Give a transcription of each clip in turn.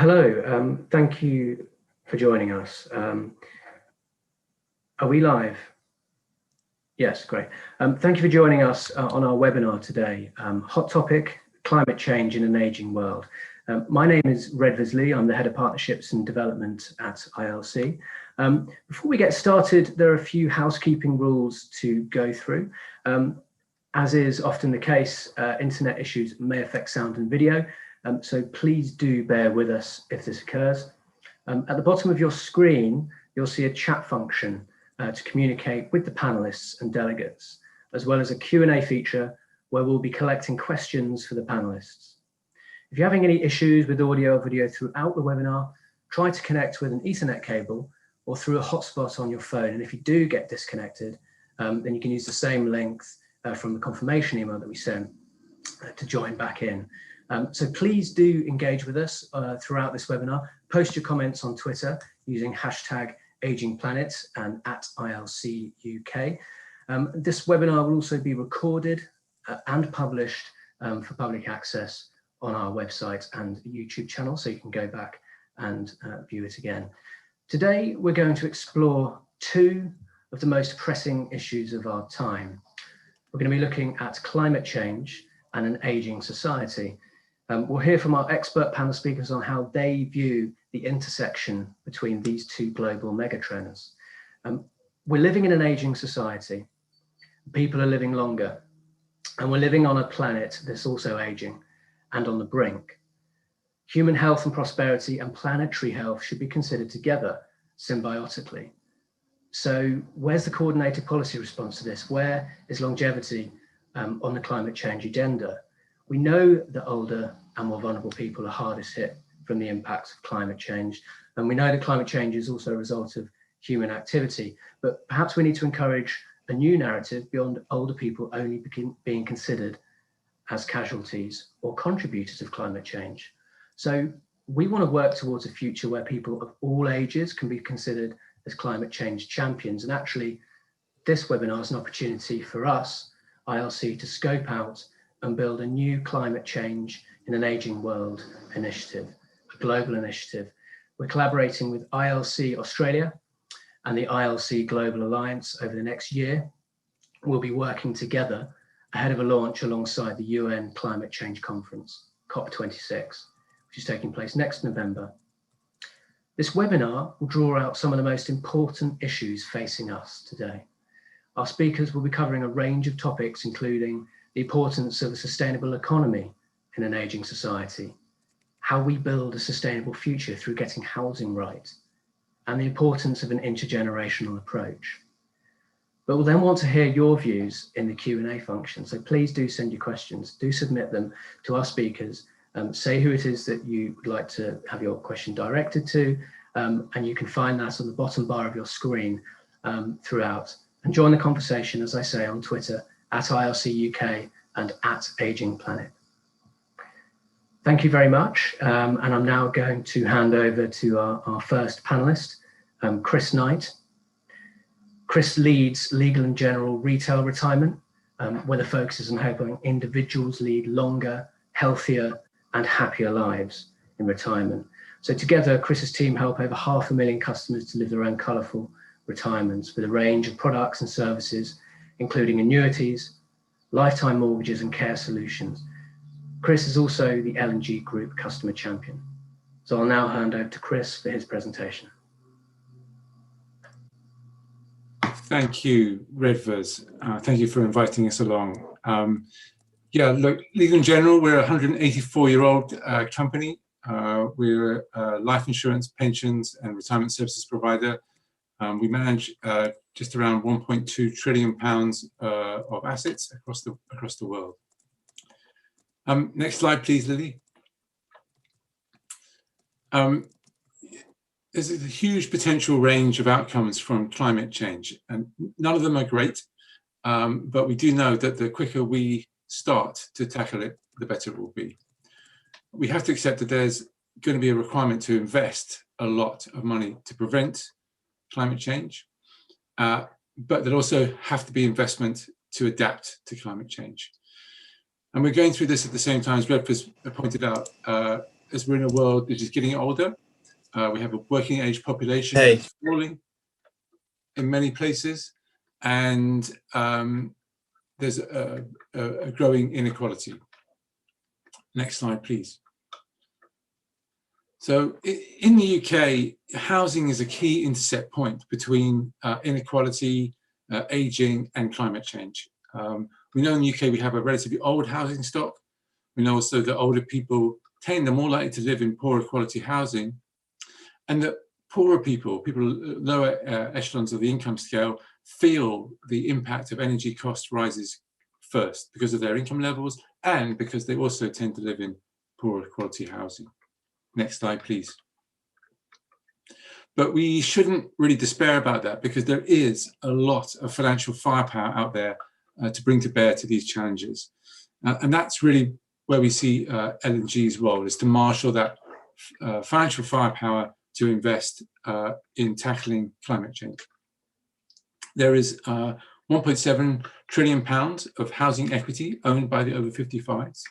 Hello, thank you for joining us. Are we live? Yes, great. Thank you for joining us on our webinar today. Hot topic, climate change in an aging world. My name is Redvers Lee. I'm the Head of Partnerships and Development at ILC. Before we get started, there are a few housekeeping rules to go through. As is often the case, internet issues may affect sound and video, so please do bear with us if this occurs. At the bottom of your screen, you'll see a chat function to communicate with the panelists and delegates, as well as a Q&A feature where we'll be collecting questions for the panelists. If you're having any issues with audio or video throughout the webinar, try to connect with an Ethernet cable or through a hotspot on your phone. And if you do get disconnected, then you can use the same length from the confirmation email that we sent to join back in. So please do engage with us throughout this webinar. Post your comments on Twitter using #AgingPlanet and @ILCUK. This webinar will also be recorded and published for public access on our website and YouTube channel, so you can go back and view it again. Today, we're going to explore two of the most pressing issues of our time. We're going to be looking at climate change and an aging society. We'll hear from our expert panel speakers on how they view the intersection between these two global megatrends. We're living in an aging society. People are living longer, and we're living on a planet that's also aging and on the brink. Human health and prosperity and planetary health should be considered together symbiotically. So where's the coordinated policy response to this? Where is longevity on the climate change agenda? We know that older and more vulnerable people are hardest hit from the impacts of climate change. And we know that climate change is also a result of human activity, but perhaps we need to encourage a new narrative beyond older people only being considered as casualties or contributors of climate change. So we want to work towards a future where people of all ages can be considered as climate change champions. And actually, this webinar is an opportunity for us, ILC, to scope out and build a new climate change in an aging world initiative, a global initiative. We're collaborating with ILC Australia and the ILC Global Alliance over the next year. We'll be working together ahead of a launch alongside the UN Climate Change Conference, COP26, which is taking place next November. This webinar will draw out some of the most important issues facing us today. Our speakers will be covering a range of topics, including the importance of a sustainable economy in an aging society, how we build a sustainable future through getting housing right, and the importance of an intergenerational approach. But we'll then want to hear your views in the Q&A function. So please do send your questions, do submit them to our speakers, say who it is that you would like to have your question directed to, and you can find that on the bottom bar of your screen throughout. And join the conversation, as I say, on Twitter, @ILCUK and @AgingPlanet. Thank you very much. And I'm now going to hand over to our first panelist, Chris Knight. Chris leads Legal and General Retail Retirement, where the focus is on helping individuals lead longer, healthier, and happier lives in retirement. So together, Chris's team help over 500,000 customers to live their own colourful retirements with a range of products and services, including annuities, lifetime mortgages, and care solutions. Chris is also the L&G Group Customer Champion. So I'll now hand over to Chris for his presentation. Thank you, Redvers. Thank you for inviting us along. Yeah, look, Legal and General, we're a 184-year-old company. We're a life insurance, pensions, and retirement services provider. We manage just around £1.2 trillion of assets across the world. Next slide, please, Lily. There's a huge potential range of outcomes from climate change, and none of them are great, but we do know that the quicker we start to tackle it, the better it will be. We have to accept that there's going to be a requirement to invest a lot of money to prevent climate change, but there also have to be investment to adapt to climate change. And we're going through this at the same time, as Redvers pointed out, as we're in a world that is getting older. We have a working age population that's falling in many places, and there's a growing inequality. Next slide, please. So in the UK, housing is a key intercept point between inequality, aging, and climate change. We know in the UK we have a relatively old housing stock. We know also that older people are more likely to live in poorer quality housing, and that poorer people lower echelons of the income scale, feel the impact of energy cost rises first because of their income levels and because they also tend to live in poorer quality housing. Next slide, please. But we shouldn't really despair about that, because there is a lot of financial firepower out there to bring to bear to these challenges. And that's really where we see L&G's role, is to marshal that financial firepower to invest in tackling climate change. There is 1.7 trillion pounds of housing equity owned by the over 55s.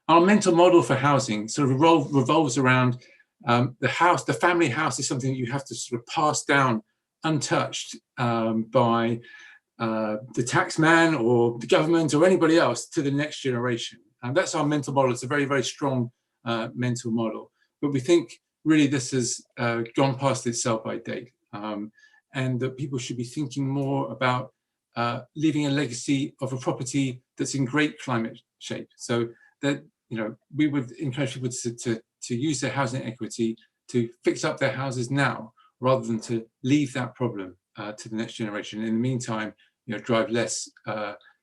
Our mental model for housing sort of revolves around the family house is something that you have to sort of pass down untouched by the tax man or the government or anybody else to the next generation. And that's our mental model. It's a very, very strong mental model. But we think really this has gone past its sell-by date, and that people should be thinking more about leaving a legacy of a property that's in great climate shape. So that, you know, we would encourage people to use their housing equity to fix up their houses now, rather than to leave that problem to the next generation. In the meantime, you know, drive less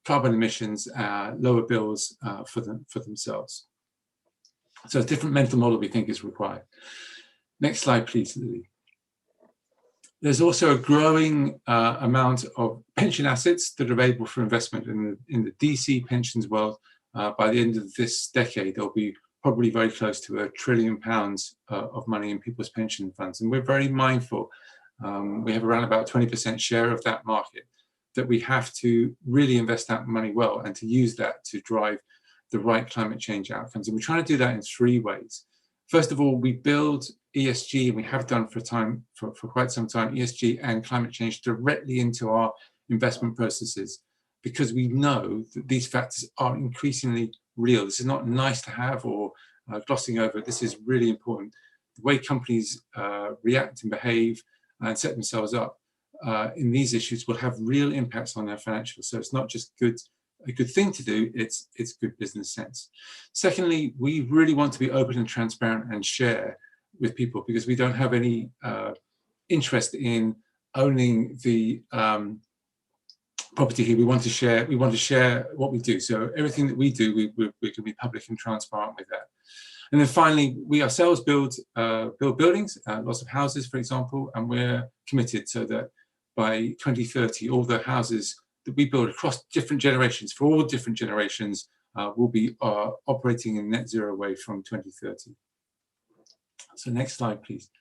carbon emissions, lower bills for themselves. So a different mental model we think is required. Next slide, please, Lily. There's also a growing amount of pension assets that are available for investment in the DC pensions world. By the end of this decade, there'll be probably very close to £1 trillion of money in people's pension funds. And we're very mindful, we have around about 20% share of that market, that we have to really invest that money well and to use that to drive the right climate change outcomes. And we're trying to do that in 3 ways. First of all, we build ESG, and we have done for quite some time, ESG and climate change directly into our investment processes, because we know that these factors are increasingly real. This is not nice to have or glossing over. This is really important. The way companies react and behave and set themselves up in these issues will have real impacts on their financials. So it's not just a good thing to do, it's good business sense. Secondly, we really want to be open and transparent and share with people, because we don't have any interest in owning the property here. We want to share what we do. So everything that we do, we can be public and transparent with that. And then finally, we ourselves build buildings, lots of houses, for example, and we're committed so that by 2030, all the houses that we build across different generations, for all different generations, will be operating in net zero way from 2030. So next slide, please.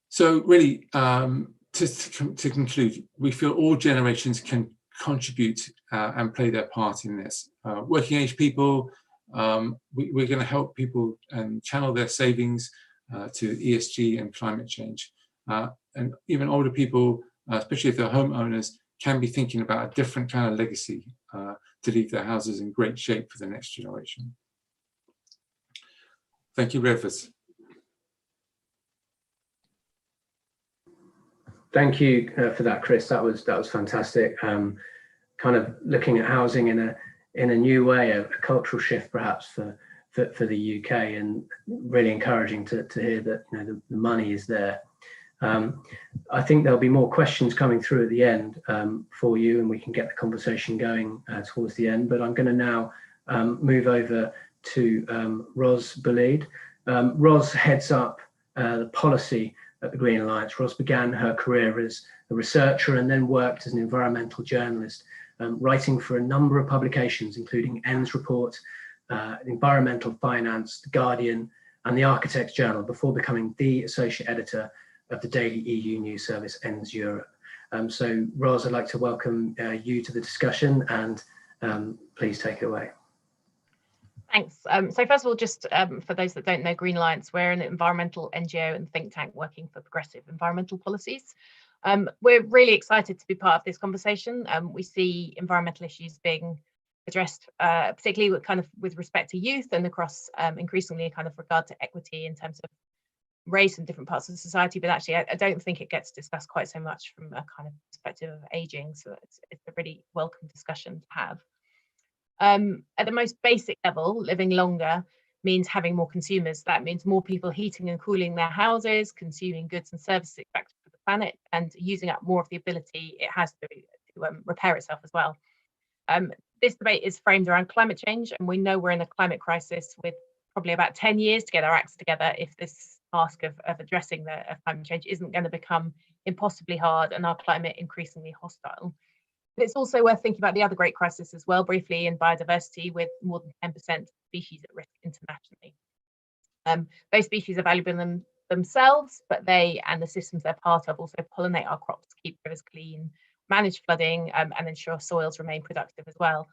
So really, to conclude, we feel all generations can contribute and play their part in this. Working age people, we're going to help people and channel their savings to ESG and climate change. And even older people, especially if they're homeowners, can be thinking about a different kind of legacy to leave their houses in great shape for the next generation. Thank you, Redvers. Thank you for that, Chris. That was fantastic. Kind of looking at housing in a new way, a cultural shift perhaps for the UK, and really encouraging to hear that, you know, the money is there. I think there'll be more questions coming through at the end for you, and we can get the conversation going towards the end. But I'm going to now move over to Ros Bulleid. Ros heads up the policy at the Green Alliance. Ros began her career as a researcher and then worked as an environmental journalist, writing for a number of publications, including ENDS Report, Environmental Finance, The Guardian, and the Architects Journal, before becoming the associate editor of the daily EU news service ENDS Europe. So Ros, I'd like to welcome you to the discussion, and please take it away. Thanks. So first of all, just for those that don't know Green Alliance, we're an environmental NGO and think tank working for progressive environmental policies. We're really excited to be part of this conversation. We see environmental issues being addressed, particularly with respect to youth and across increasingly kind of regard to equity in terms of race in different parts of society. But actually, I don't think it gets discussed quite so much from a kind of perspective of aging. So it's a really welcome discussion to have. At the most basic level, living longer means having more consumers. That means more people heating and cooling their houses, consuming goods and services back to the planet, and using up more of the ability it has to repair itself as well. This debate is framed around climate change, and we know we're in a climate crisis with probably about 10 years to get our acts together if this task of addressing the climate change isn't going to become impossibly hard and our climate increasingly hostile. But it's also worth thinking about the other great crisis as well, briefly, in biodiversity, with more than 10% of species at risk internationally. Those species are valuable in themselves, but they and the systems they're part of also pollinate our crops, keep rivers clean, manage flooding, and ensure soils remain productive as well.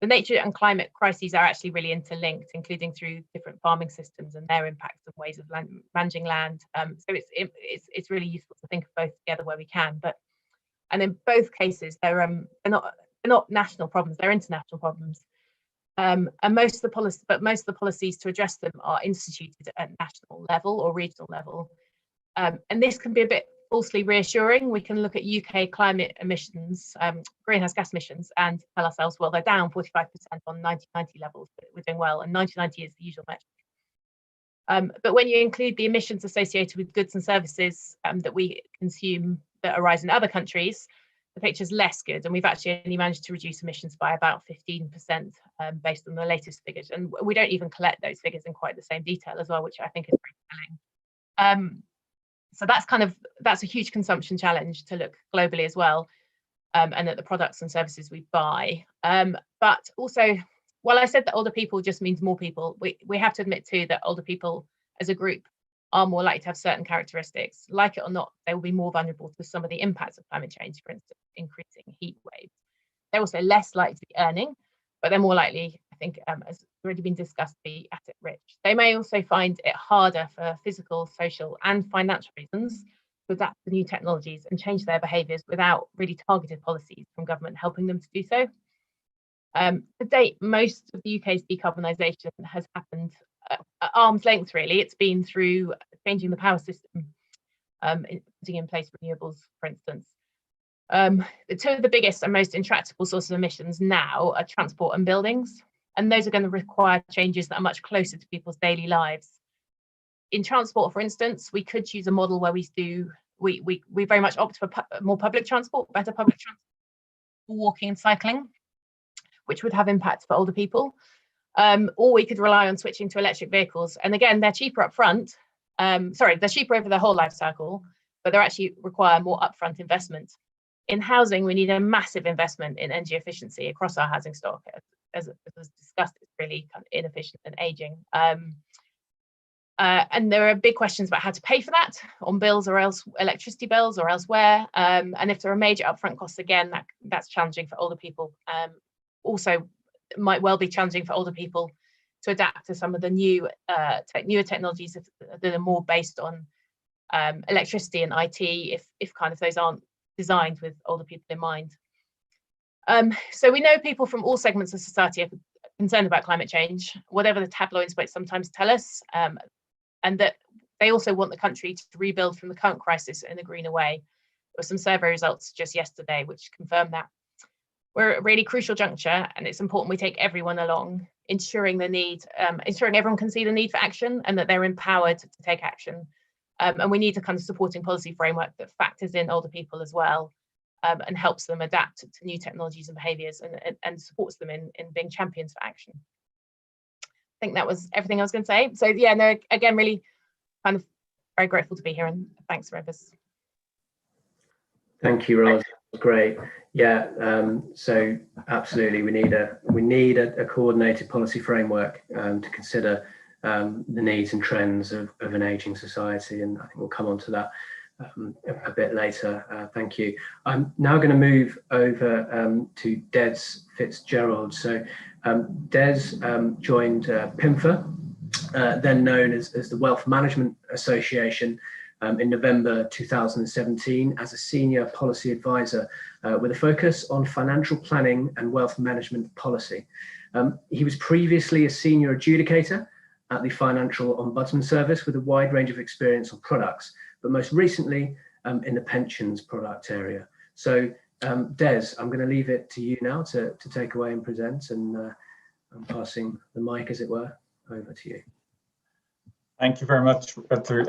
The nature and climate crises are actually really interlinked, including through different farming systems and their impacts and ways of managing land. So it's really useful to think of both together where we can. And in both cases, they're not national problems; they're international problems. And most of the policies to address them are instituted at national level or regional level. And this can be a bit falsely reassuring. We can look at UK climate emissions, greenhouse gas emissions, and tell ourselves, well, they're down 45% on 1990 levels, but we're doing well, and 1990 is the usual metric. But when you include the emissions associated with goods and services that we consume that arise in other countries, the picture's less good, and we've actually only managed to reduce emissions by about 15% based on the latest figures. And we don't even collect those figures in quite the same detail as well, which I think is very telling. So that's a huge consumption challenge to look globally as well, and at the products and services we buy. But also, while I said that older people just means more people, we have to admit too that older people as a group are more likely to have certain characteristics. Like it or not, they will be more vulnerable to some of the impacts of climate change, for instance, increasing heat waves. They're also less likely to be earning, but they're more likely, I think, as already been discussed, to be asset rich. They may also find it harder for physical, social, and financial reasons to adapt to new technologies and change their behaviours without really targeted policies from government helping them to do so. To date, most of the UK's decarbonisation has happened at arm's length, really. It's been through changing the power system, putting in place renewables, for instance. The two of the biggest and most intractable sources of emissions now are transport and buildings, and those are going to require changes that are much closer to people's daily lives. In transport, for instance, we could choose a model where we very much opt for more public transport, better public transport, walking and cycling, which would have impacts for older people. Or we could rely on switching to electric vehicles. And again, they're cheaper up front. They're cheaper over the whole life cycle, but they actually require more upfront investment. In housing, we need a massive investment in energy efficiency across our housing stock. As was discussed, it's really kind of inefficient and aging. And there are big questions about how to pay for that on bills or else electricity bills or elsewhere. And if there are major upfront costs, again, that's challenging for older people. Also, it might well be challenging for older people to adapt to some of the newer technologies that are more based on electricity and IT, if kind of those aren't designed with older people in mind. So we know people from all segments of society are concerned about climate change, whatever the tabloids might sometimes tell us, and that they also want the country to rebuild from the current crisis in a greener way. There were some survey results just yesterday which confirmed that. We're at a really crucial juncture, and it's important we take everyone along, ensuring everyone can see the need for action and that they're empowered to take action. And we need a kind of supporting policy framework that factors in older people as well, and helps them adapt to new technologies and behaviours and supports them in being champions for action. I think that was everything I was going to say. So yeah, no, again, really kind of very grateful to be here, and thanks, Rivers. Thank you, Roz. Great. Yeah. So absolutely, we need a coordinated policy framework to consider the needs and trends of an ageing society, and I think we'll come on to that a bit later. Thank you. I'm now going to move over to Des Fitzgerald. So Des joined PIMFA, then known as the Wealth Management Association, in November 2017 as a senior policy advisor with a focus on financial planning and wealth management policy. He was previously a senior adjudicator at the Financial Ombudsman Service with a wide range of experience on products, but most recently in the pensions product area. So Des, I'm going to leave it to you now to take away and present, and I'm passing the mic, as it were, over to you. Thank you very much, Peter.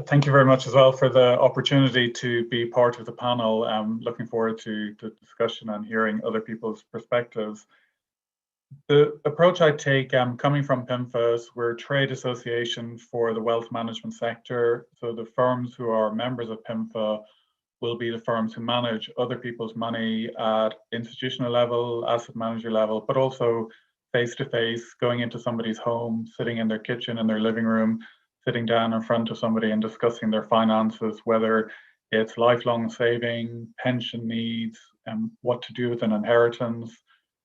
Thank you very much as well for the opportunity to be part of the panel. Looking forward to the discussion and hearing other people's perspectives. The approach I take, coming from PIMFA, we're a trade association for the wealth management sector. So the firms who are members of PIMFA will be the firms who manage other people's money at institutional level, asset manager level, but also face-to-face, going into somebody's home, sitting in their kitchen, in their living room, sitting down in front of somebody and discussing their finances, whether it's lifelong saving, pension needs, and what to do with an inheritance,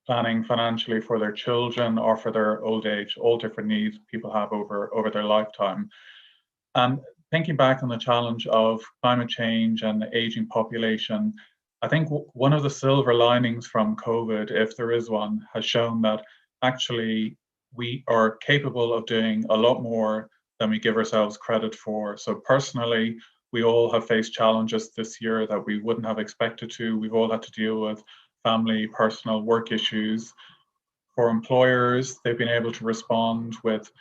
planning financially for their children or for their old age, all different needs people have over their lifetime. And thinking back on the challenge of climate change and the aging population, I think one of the silver linings from COVID, if there is one, has shown that actually we are capable of doing a lot more than we give ourselves credit for. So personally, we all have faced challenges this year that we wouldn't have expected to. We've all had to deal with family, personal, work issues. For employers, they've been able to respond with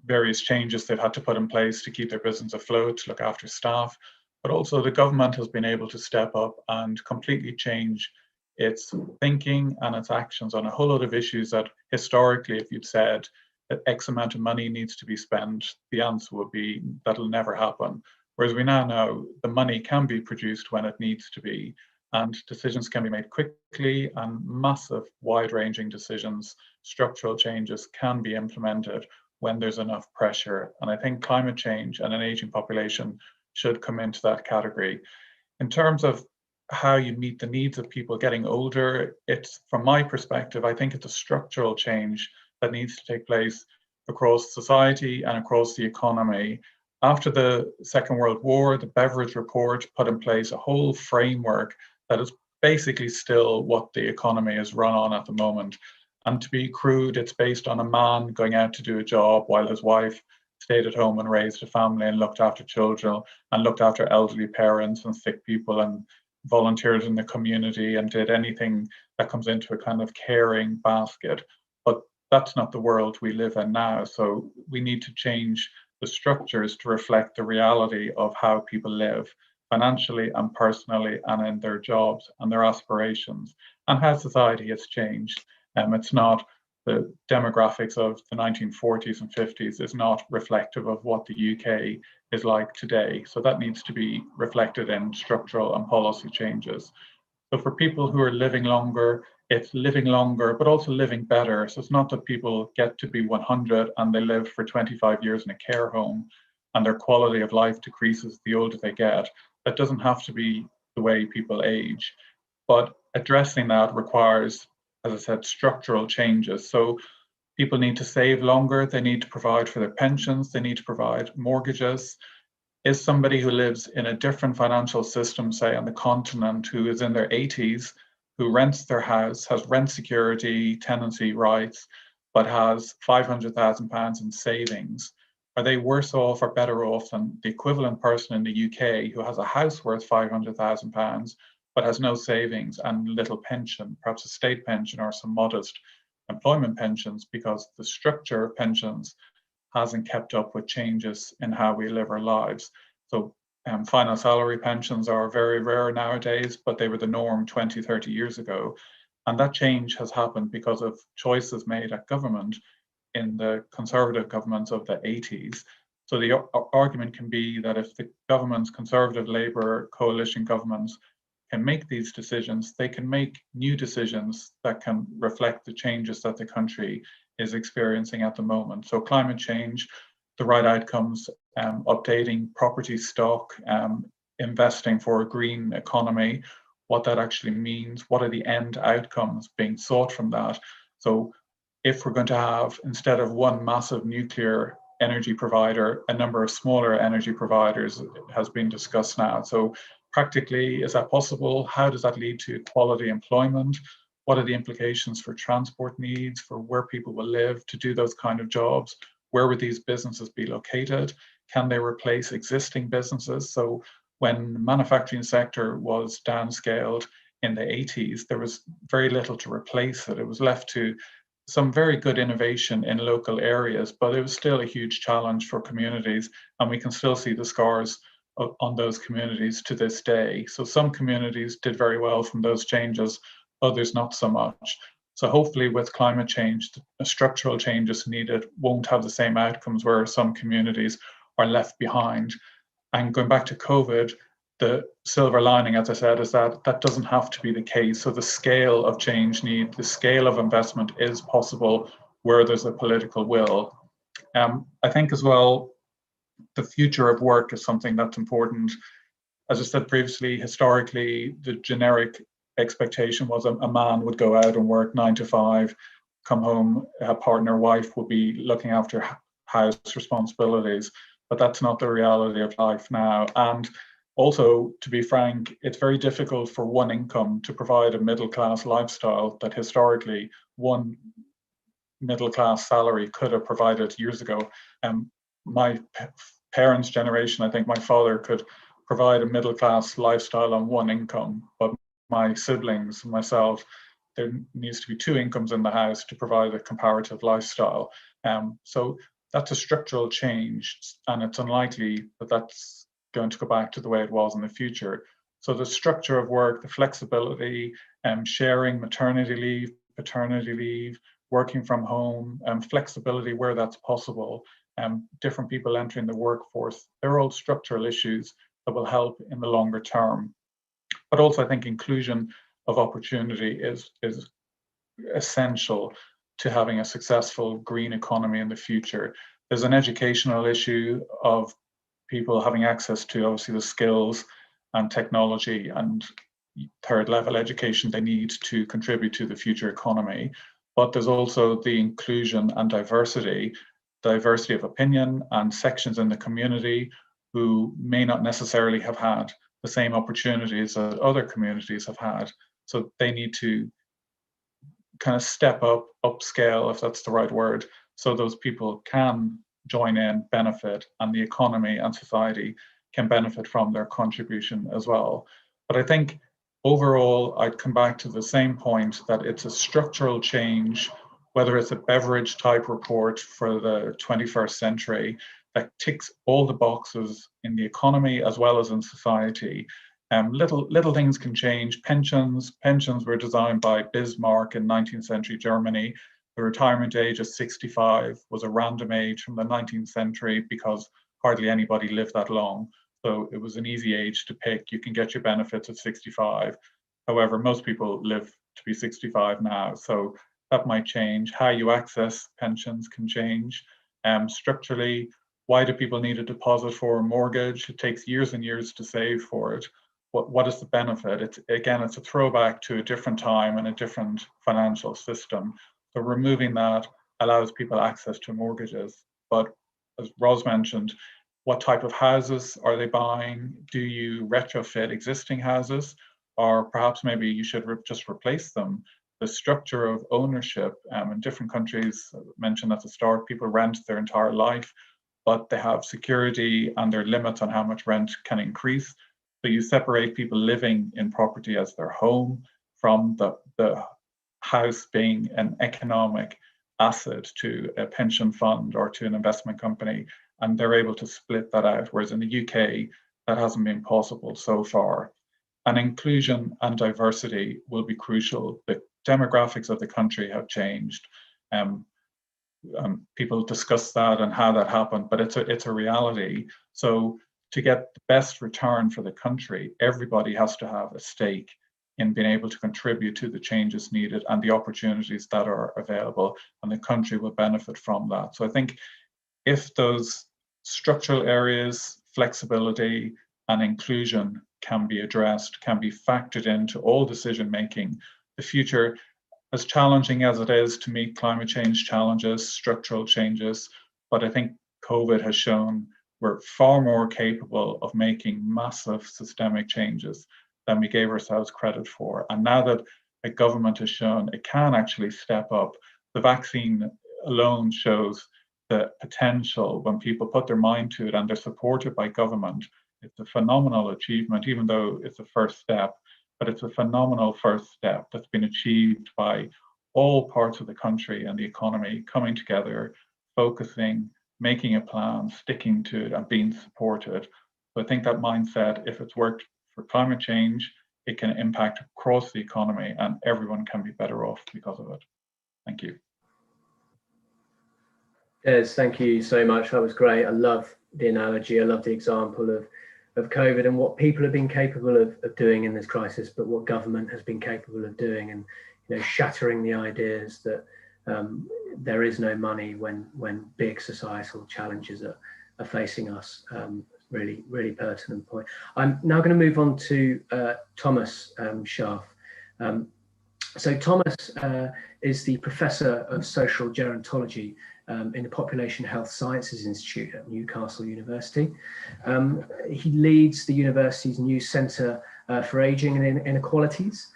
various changes they've had to put in place to keep their business afloat, to look after staff. But also the government has been able to step up and completely change its thinking and its actions on a whole lot of issues that historically, if you'd said that X amount of money needs to be spent, the answer would be that'll never happen. Whereas we now know the money can be produced when it needs to be, and decisions can be made quickly, and massive wide-ranging decisions, structural changes can be implemented when there's enough pressure. And I think climate change and an aging population should come into that category. In terms of how you meet the needs of people getting older, it's, from my perspective, I think it's a structural change that needs to take place across society and across the economy. After the Second World War, the Beveridge Report put in place a whole framework that is basically still what the economy is run on at the moment. And to be crude, it's based on a man going out to do a job while his wife stayed at home and raised a family and looked after children and looked after elderly parents and sick people and volunteered in the community and did anything that comes into a kind of caring basket. But that's not the world we live in now. So we need to change the structures to reflect the reality of how people live financially and personally and in their jobs and their aspirations and how society has changed. It's not the demographics of the 1940s and 50s is not reflective of what the UK is like today. So that needs to be reflected in structural and policy changes. So for people who are living longer, it's living longer, but also living better. So it's not that people get to be 100 and they live for 25 years in a care home and their quality of life decreases the older they get. That doesn't have to be the way people age. But addressing that requires, as I said, structural changes. So people need to save longer, they need to provide for their pensions, they need to provide mortgages. Is somebody who lives in a different financial system, say on the continent, who is in their 80s, who rents their house, has rent security, tenancy rights, but has £500,000 in savings, are they worse off or better off than the equivalent person in the UK who has a house worth £500,000 but has no savings and little pension, perhaps a state pension or some modest employment pensions, because the structure of pensions hasn't kept up with changes in how we live our lives. So final salary pensions are very rare nowadays, but they were the norm 20, 30 years ago. And that change has happened because of choices made at government in the conservative governments of the 80s. So the argument can be that if the governments, conservative Labour coalition governments, can make these decisions, they can make new decisions that can reflect the changes that the country is experiencing at the moment. So climate change, the right outcomes, updating property stock, investing for a green economy, what that actually means, what are the end outcomes being sought from that. So if we're going to have, instead of one massive nuclear energy provider, a number of smaller energy providers has been discussed now. So practically, is that possible? How does that lead to quality employment? What are the implications for transport needs, for where people will live to do those kind of jobs? Where would these businesses be located? Can they replace existing businesses? So when the manufacturing sector was downscaled in the 80s, there was very little to replace it. It was left to some very good innovation in local areas, but it was still a huge challenge for communities, and we can still see the scars on those communities to this day. So some communities did very well from those changes, others not so much. So hopefully with climate change, the structural changes needed won't have the same outcomes where some communities are left behind. And going back to COVID, the silver lining, as I said, is that that doesn't have to be the case. So the scale of change need, the scale of investment is possible where there's a political will. I think as well, the future of work is something that's important. As I said previously, historically, the generic expectation was a man would go out and work 9 to 5, come home, a partner, wife would be looking after house responsibilities, but that's not the reality of life now. And also, to be frank, it's very difficult for one income to provide a middle-class lifestyle that historically one middle-class salary could have provided years ago. My parents' generation, I think my father could provide a middle-class lifestyle on one income, but my siblings, myself, there needs to be 2 incomes in the house to provide a comparative lifestyle. So that's a structural change, and it's unlikely that that's going to go back to the way it was in the future. So the structure of work, the flexibility, sharing maternity leave, paternity leave, working from home, flexibility where that's possible, different people entering the workforce, they're all structural issues that will help in the longer term. But also I think inclusion of opportunity is essential to having a successful green economy in the future. There's an educational issue of people having access to obviously the skills and technology and third level education they need to contribute to the future economy. But there's also the inclusion and diversity of opinion and sections in the community who may not necessarily have had the same opportunities that other communities have had. So they need to kind of step up, upscale, if that's the right word, so those people can join in, benefit, and the economy and society can benefit from their contribution as well. But I think overall, I'd come back to the same point that it's a structural change, whether it's a beverage type report for the 21st century that ticks all the boxes in the economy as well as in society. Little things can change. Pensions were designed by Bismarck in 19th century Germany. The retirement age of 65 was a random age from the 19th century because hardly anybody lived that long. So it was an easy age to pick. You can get your benefits at 65. However, most people live to be 65 now. So that might change. How you access pensions can change. Structurally, why do people need a deposit for a mortgage? It takes years and years to save for it. What is the benefit? It's a throwback to a different time and a different financial system. So removing that allows people access to mortgages. But as Ros mentioned, what type of houses are they buying? Do you retrofit existing houses? Or perhaps maybe you should just replace them. The structure of ownership in different countries, mentioned at the start, people rent their entire life, but they have security and there are limits on how much rent can increase. So you separate people living in property as their home from the house being an economic asset to a pension fund or to an investment company, and they're able to split that out, whereas in the UK, that hasn't been possible so far. And inclusion and diversity will be crucial. The demographics of the country have changed. People discuss that and how that happened, but it's a reality. So to get the best return for the country, everybody has to have a stake in being able to contribute to the changes needed and the opportunities that are available, and the country will benefit from that. So I think if those structural areas, flexibility and inclusion can be addressed, can be factored into all decision making. The future, as challenging as it is to meet climate change challenges, structural changes, but I think COVID has shown we're far more capable of making massive systemic changes than we gave ourselves credit for. And now that a government has shown it can actually step up, the vaccine alone shows the potential when people put their mind to it and they're supported by government. It's a phenomenal achievement, even though it's a first step, but it's a phenomenal first step that's been achieved by all parts of the country and the economy coming together, focusing, making a plan, sticking to it, and being supported. So I think that mindset, if it's worked for climate change, it can impact across the economy and everyone can be better off because of it. Thank you. Des, thank you so much. That was great. I love the analogy. I love the example of COVID and what people have been capable of doing in this crisis, but what government has been capable of doing, and shattering the ideas that there is no money when big societal challenges are facing us. Really, really pertinent point. I'm now going to move on to Thomas Scharf. So Thomas is the Professor of Social Gerontology in the Population Health Sciences Institute at Newcastle University. He leads the university's new Centre for Ageing and Inequalities.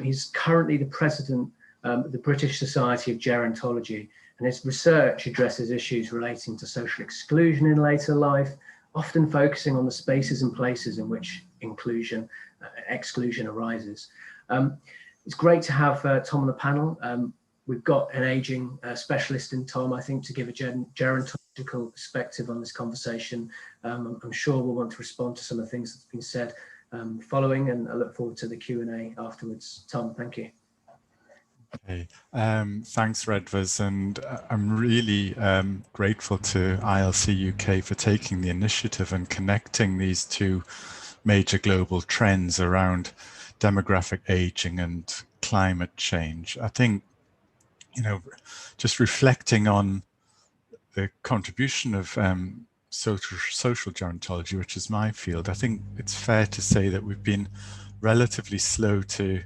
He's currently the president of the British Society of Gerontology, and his research addresses issues relating to social exclusion in later life, often focusing on the spaces and places in which exclusion arises. It's great to have Tom on the panel. We've got an ageing specialist in Tom, I think, to give a gerontological perspective on this conversation. I'm sure we'll want to respond to some of the things that's been said following, and I look forward to the Q&A afterwards. Tom, thank you. Okay. Thanks, Redvers, and I'm really grateful to ILC UK for taking the initiative and connecting these two major global trends around demographic aging and climate change. I think, just reflecting on the contribution of social gerontology, which is my field, I think it's fair to say that we've been relatively slow to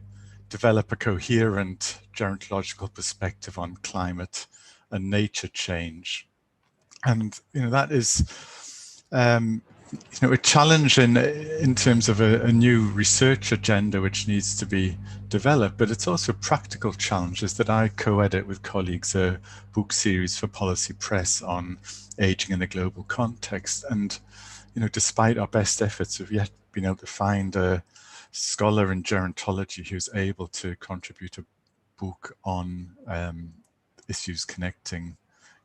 develop a coherent gerontological perspective on climate and nature change. And that is a challenge in terms of a new research agenda which needs to be developed, but it's also practical challenges that I co-edit with colleagues, a book series for Policy Press on aging in the global context. And despite our best efforts, we've yet been able to find a scholar in gerontology who's able to contribute a book on issues connecting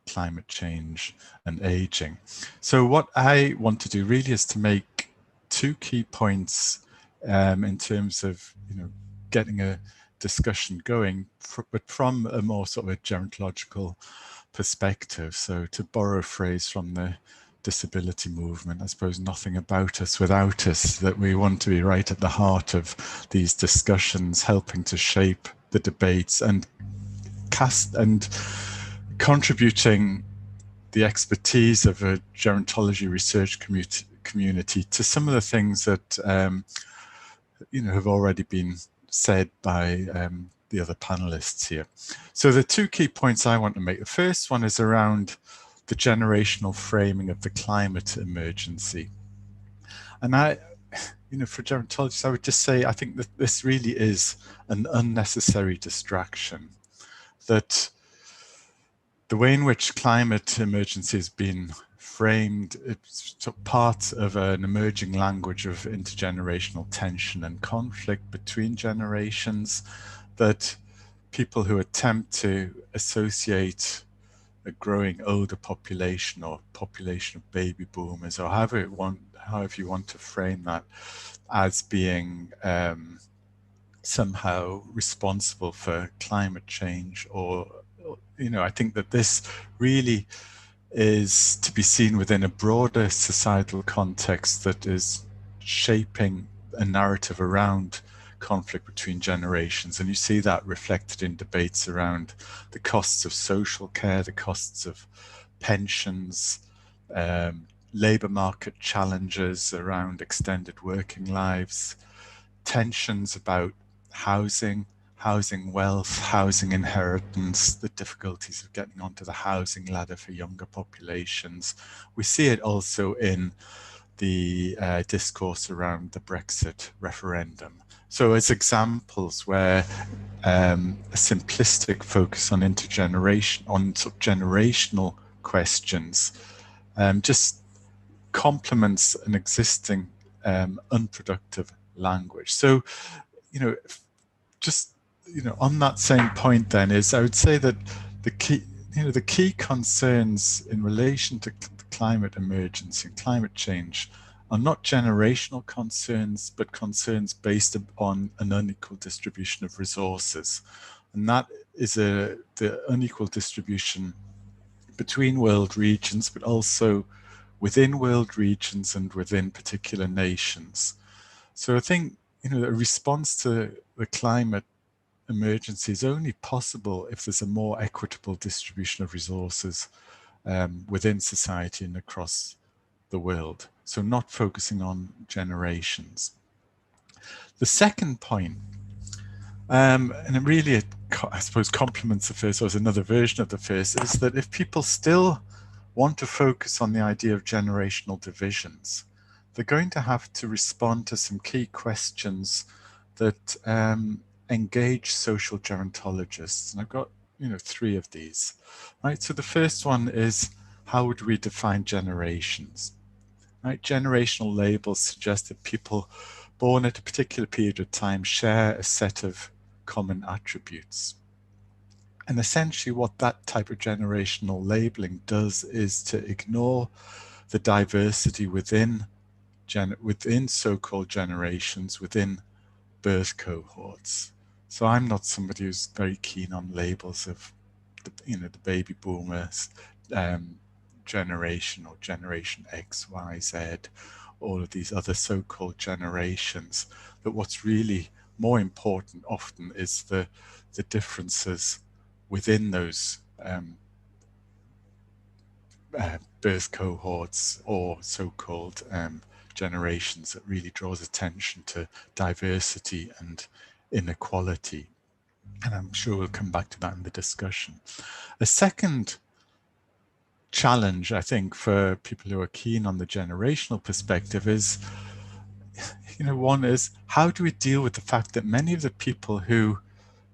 climate change and aging. So what I want to do really is to make two key points in terms of getting a discussion going, but from a more sort of a gerontological perspective. So to borrow a phrase from the disability movement, I suppose nothing about us without us, that we want to be right at the heart of these discussions, helping to shape the debates and contributing the expertise of a gerontology research community to some of the things that have already been said by the other panelists here. So the two key points I want to make, the first one is around the generational framing of the climate emergency. And for gerontologists, I would just say, I think that this really is an unnecessary distraction, that the way in which climate emergency has been framed, it's part of an emerging language of intergenerational tension and conflict between generations, that people who attempt to associate a growing older population or population of baby boomers, or however you want to frame that, as being somehow responsible for climate change, or I think that this really is to be seen within a broader societal context that is shaping a narrative around conflict between generations. And you see that reflected in debates around the costs of social care, the costs of pensions, labour market challenges around extended working lives, tensions about housing, housing wealth, housing inheritance, the difficulties of getting onto the housing ladder for younger populations. We see it also in the discourse around the Brexit referendum. So as examples where a simplistic focus on sort of generational questions just complements an existing unproductive language. So, just on that same point, then I would say that the key concerns in relation to climate emergency and climate change are not generational concerns, but concerns based on an unequal distribution of resources, and that is the unequal distribution between world regions, but also within world regions and within particular nations. So I think a response to the climate emergency is only possible if there's a more equitable distribution of resources within society and across the world. So not focusing on generations. The second point, and it really, I suppose, complements the first, or is another version of the first, is that if people still want to focus on the idea of generational divisions, they're going to have to respond to some key questions that engage social gerontologists. And I've got, 3 of these, right? So the first one is, how would we define generations? Right? Generational labels suggest that people born at a particular period of time share a set of common attributes. And essentially what that type of generational labeling does is to ignore the diversity within so-called generations, within birth cohorts. So I'm not somebody who's very keen on labels of the baby boomers generation, or generation X, Y, Z, all of these other so-called generations. But what's really more important often is the differences within those birth cohorts, or so-called generations, that really draws attention to diversity and inequality. And I'm sure we'll come back to that in the discussion. A second challenge, I think, for people who are keen on the generational perspective is, one is, how do we deal with the fact that many of the people who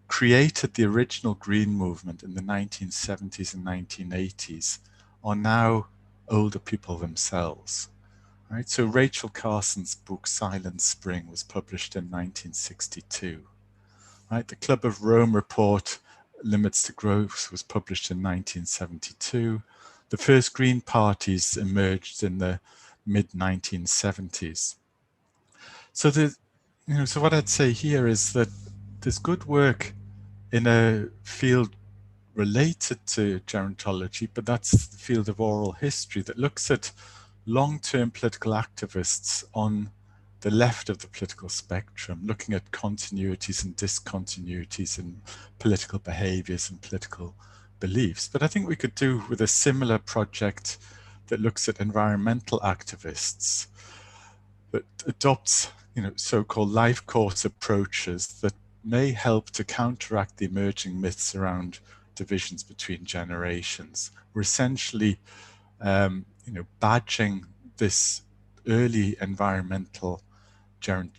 created the original Green movement in the 1970s and 1980s are now older people themselves, right? So Rachel Carson's book Silent Spring was published in 1962, right? The Club of Rome report Limits to Growth was published in 1972. The first Green parties emerged in the mid-1970s. So so what I'd say here is that there's good work in a field related to gerontology, but that's the field of oral history that looks at long-term political activists on the left of the political spectrum, looking at continuities and discontinuities in political behaviors and political beliefs. But I think we could do with a similar project that looks at environmental activists, that adopts, so-called life course approaches that may help to counteract the emerging myths around divisions between generations. We're essentially, badging this early environmental an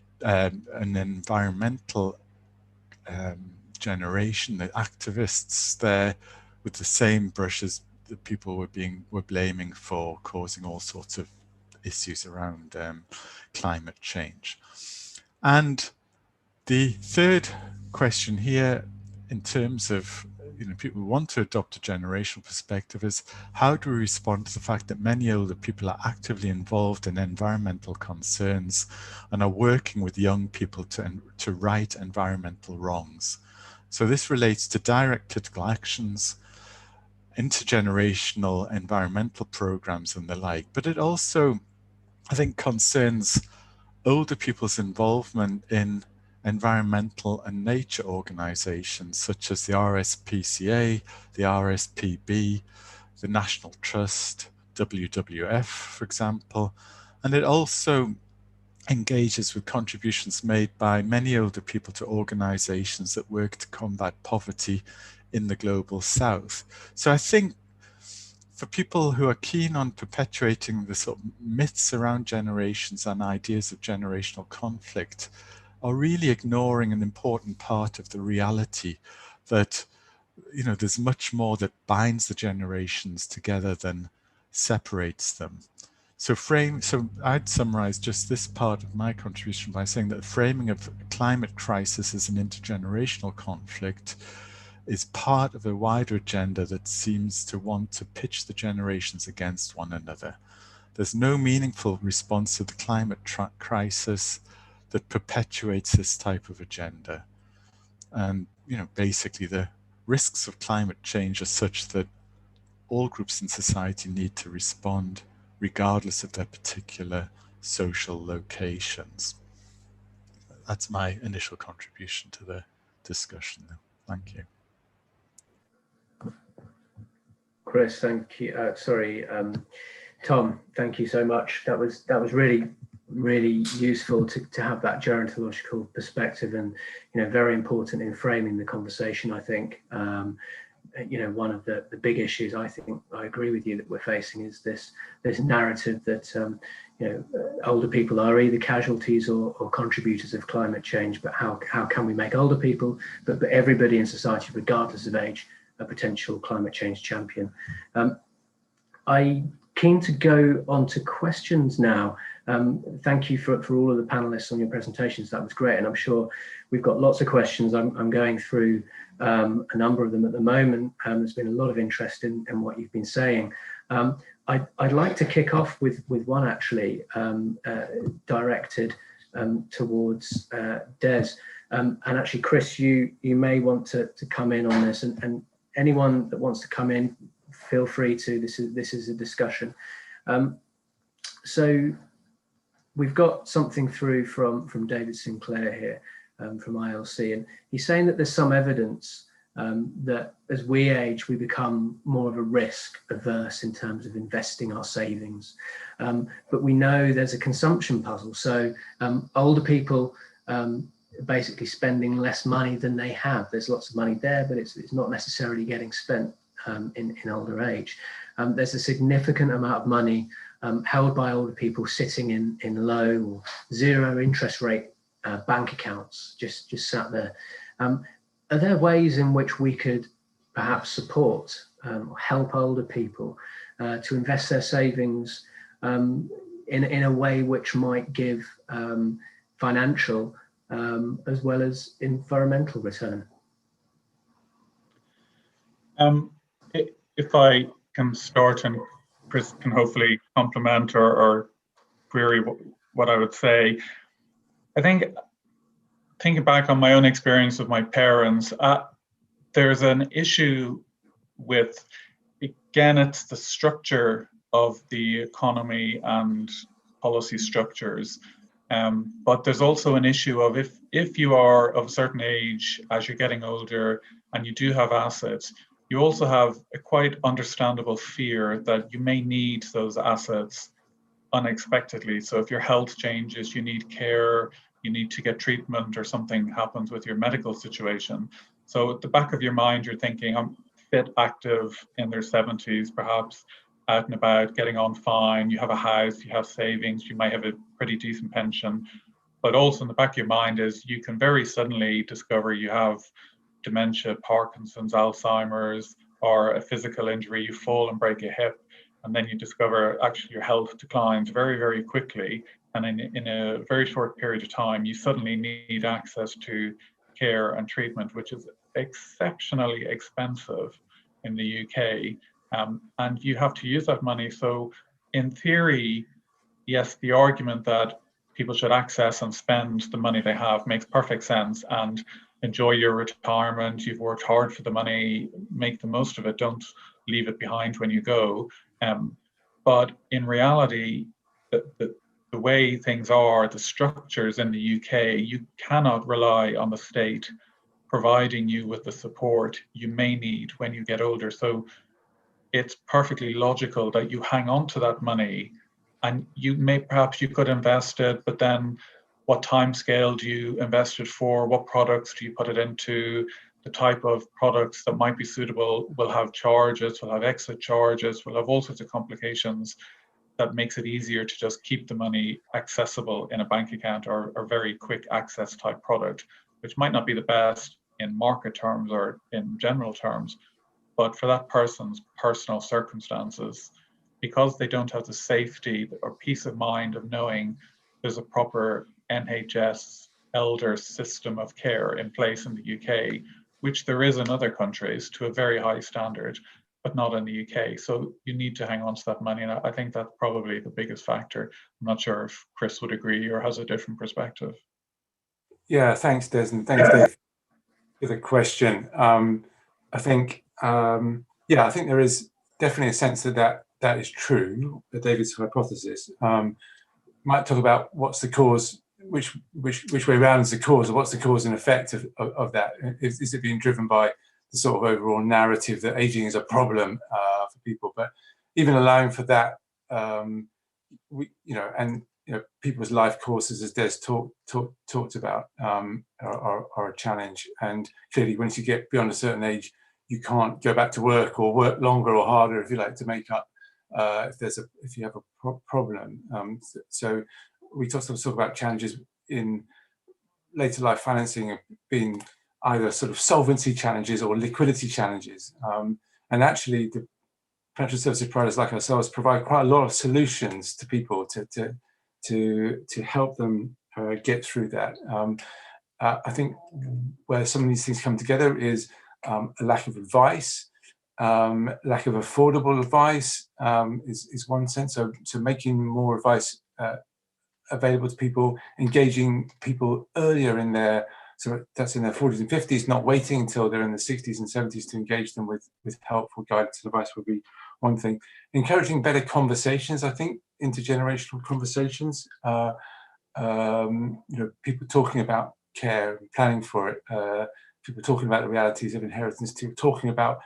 environmental generation, the activists there, with the same brushes that people were blaming for causing all sorts of issues around climate change. And the third question here, in terms of people who want to adopt a generational perspective, is how do we respond to the fact that many older people are actively involved in environmental concerns and are working with young people to right environmental wrongs? So this relates to direct political actions, intergenerational environmental programs and the like, but it also, I think, concerns older people's involvement in environmental and nature organizations such as the RSPCA, the RSPB, the National Trust, WWF, for example, and it also engages with contributions made by many older people to organizations that work to combat poverty in the global south. So I think for people who are keen on perpetuating the sort of myths around generations and ideas of generational conflict are really ignoring an important part of the reality that, you know, there's much more that binds the generations together than separates them. So I'd summarize just this part of my contribution by saying that the framing of climate crisis as an intergenerational conflict is part of a wider agenda that seems to want to pitch the generations against one another. There's no meaningful response to the climate crisis that perpetuates this type of agenda. And, you know, basically the risks of climate change are such that all groups in society need to respond regardless of their particular social locations. That's my initial contribution to the discussion. Thank you. Chris, thank you. Tom, thank you so much. That was really useful to have that gerontological perspective, and, you know, very important in framing the conversation. I think you know, one of the big issues, I think I agree with you, that we're facing is this narrative that you know, older people are either casualties or contributors of climate change. But how can we make older people, but everybody in society, regardless of age, a potential climate change champion? I'm keen to go on to questions now. Thank you for all of the panelists on your presentations. That was great, and I'm sure we've got lots of questions. I'm going through a number of them at the moment. There's been a lot of interest in what you've been saying. I'd like to kick off with one actually, directed towards Des. And actually, Chris, you may want to come in on this, and anyone that wants to come in, feel free to. This is a discussion. So we've got something through from David Sinclair here, from ILC, and he's saying that there's some evidence that as we age, we become more of a risk averse in terms of investing our savings. But we know there's a consumption puzzle. So older people basically spending less money than they have. There's lots of money there, but it's not necessarily getting spent in older age. There's a significant amount of money held by older people sitting in low or zero interest rate bank accounts, just sat there. Are there ways in which we could perhaps support or help older people to invest their savings in a way which might give financial as well as environmental return? If I can start, and Chris can hopefully complement or query what I would say. I think, thinking back on my own experience with my parents, there's an issue with, again, it's the structure of the economy and policy structures. But there's also an issue of if you are of a certain age, as you're getting older and you do have assets, you also have a quite understandable fear that you may need those assets unexpectedly. So if your health changes, you need care, you need to get treatment, or something happens with your medical situation. So at the back of your mind, you're thinking, I'm fit, active, in their 70s, perhaps out and about, getting on fine, you have a house, you have savings, you might have a pretty decent pension. But also in the back of your mind is you can very suddenly discover you have dementia, Parkinson's, Alzheimer's, or a physical injury, you fall and break a hip, and then you discover actually your health declines very, very quickly. And in a very short period of time, you suddenly need access to care and treatment, which is exceptionally expensive in the UK. And you have to use that money. So in theory, yes, the argument that people should access and spend the money they have makes perfect sense, and enjoy your retirement. You've worked hard for the money, make the most of it. Don't leave it behind when you go. But in reality, the way things are, the structures in the UK, you cannot rely on the state providing you with the support you may need when you get older. So it's perfectly logical that you hang on to that money, and perhaps you could invest it, but then what time scale do you invest it for? What products do you put it into? The type of products that might be suitable will have charges, will have exit charges, will have all sorts of complications that makes it easier to just keep the money accessible in a bank account or very quick access type product, which might not be the best in market terms or in general terms, but for that person's personal circumstances, because they don't have the safety or peace of mind of knowing there's a proper NHS elder system of care in place in the UK, which there is in other countries to a very high standard, but not in the UK. So you need to hang on to that money. And I think that's probably the biggest factor. I'm not sure if Chris would agree or has a different perspective. Yeah, thanks, Des, and thanks, Dave, for the question. I think, I think there is definitely a sense that that is true, David's hypothesis. Might talk about what's the cause, which way around is the cause, or what's the cause and effect of that? Is it being driven by the sort of overall narrative that aging is a problem for people? But even allowing for that, people's life courses, as Des talked about, are a challenge. And clearly, once you get beyond a certain age, you can't go back to work or work longer or harder, if you like, to make up if you have a problem. So we talk about challenges in later life financing being either sort of solvency challenges or liquidity challenges. And actually, the financial services providers like ourselves provide quite a lot of solutions to people to help them get through that. I think where some of these things come together is a lack of advice, lack of affordable advice is one sense. So making more advice available to people, engaging people earlier in their, so that's in their 40s and 50s, not waiting until they're in the 60s and 70s to engage them with helpful guidance and advice would be one thing. Encouraging better conversations, I think, intergenerational conversations. People talking about care and planning for it. People talking about the realities of inheritance. Talking about,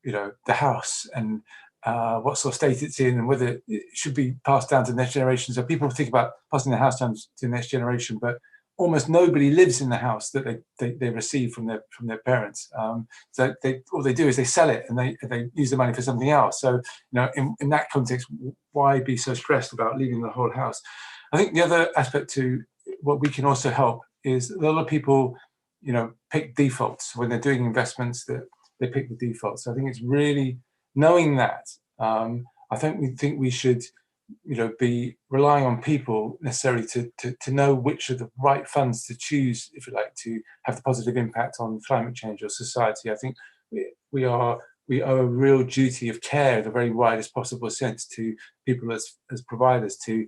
the house and what sort of state it's in and whether it should be passed down to the next generation. So people think about passing the house down to the next generation, but almost nobody lives in the house that they receive from their parents. So all they do is they sell it and they use the money for something else. So in that context, why be so stressed about leaving the whole house? I think the other aspect to what we can also help is a lot of people, pick defaults when they're doing investments, that they pick the defaults. So I think it's really knowing that. I think we should, be relying on people necessarily to know which are the right funds to choose, if you like, to have the positive impact on climate change or society. I think we owe a real duty of care in the very widest possible sense to people as providers to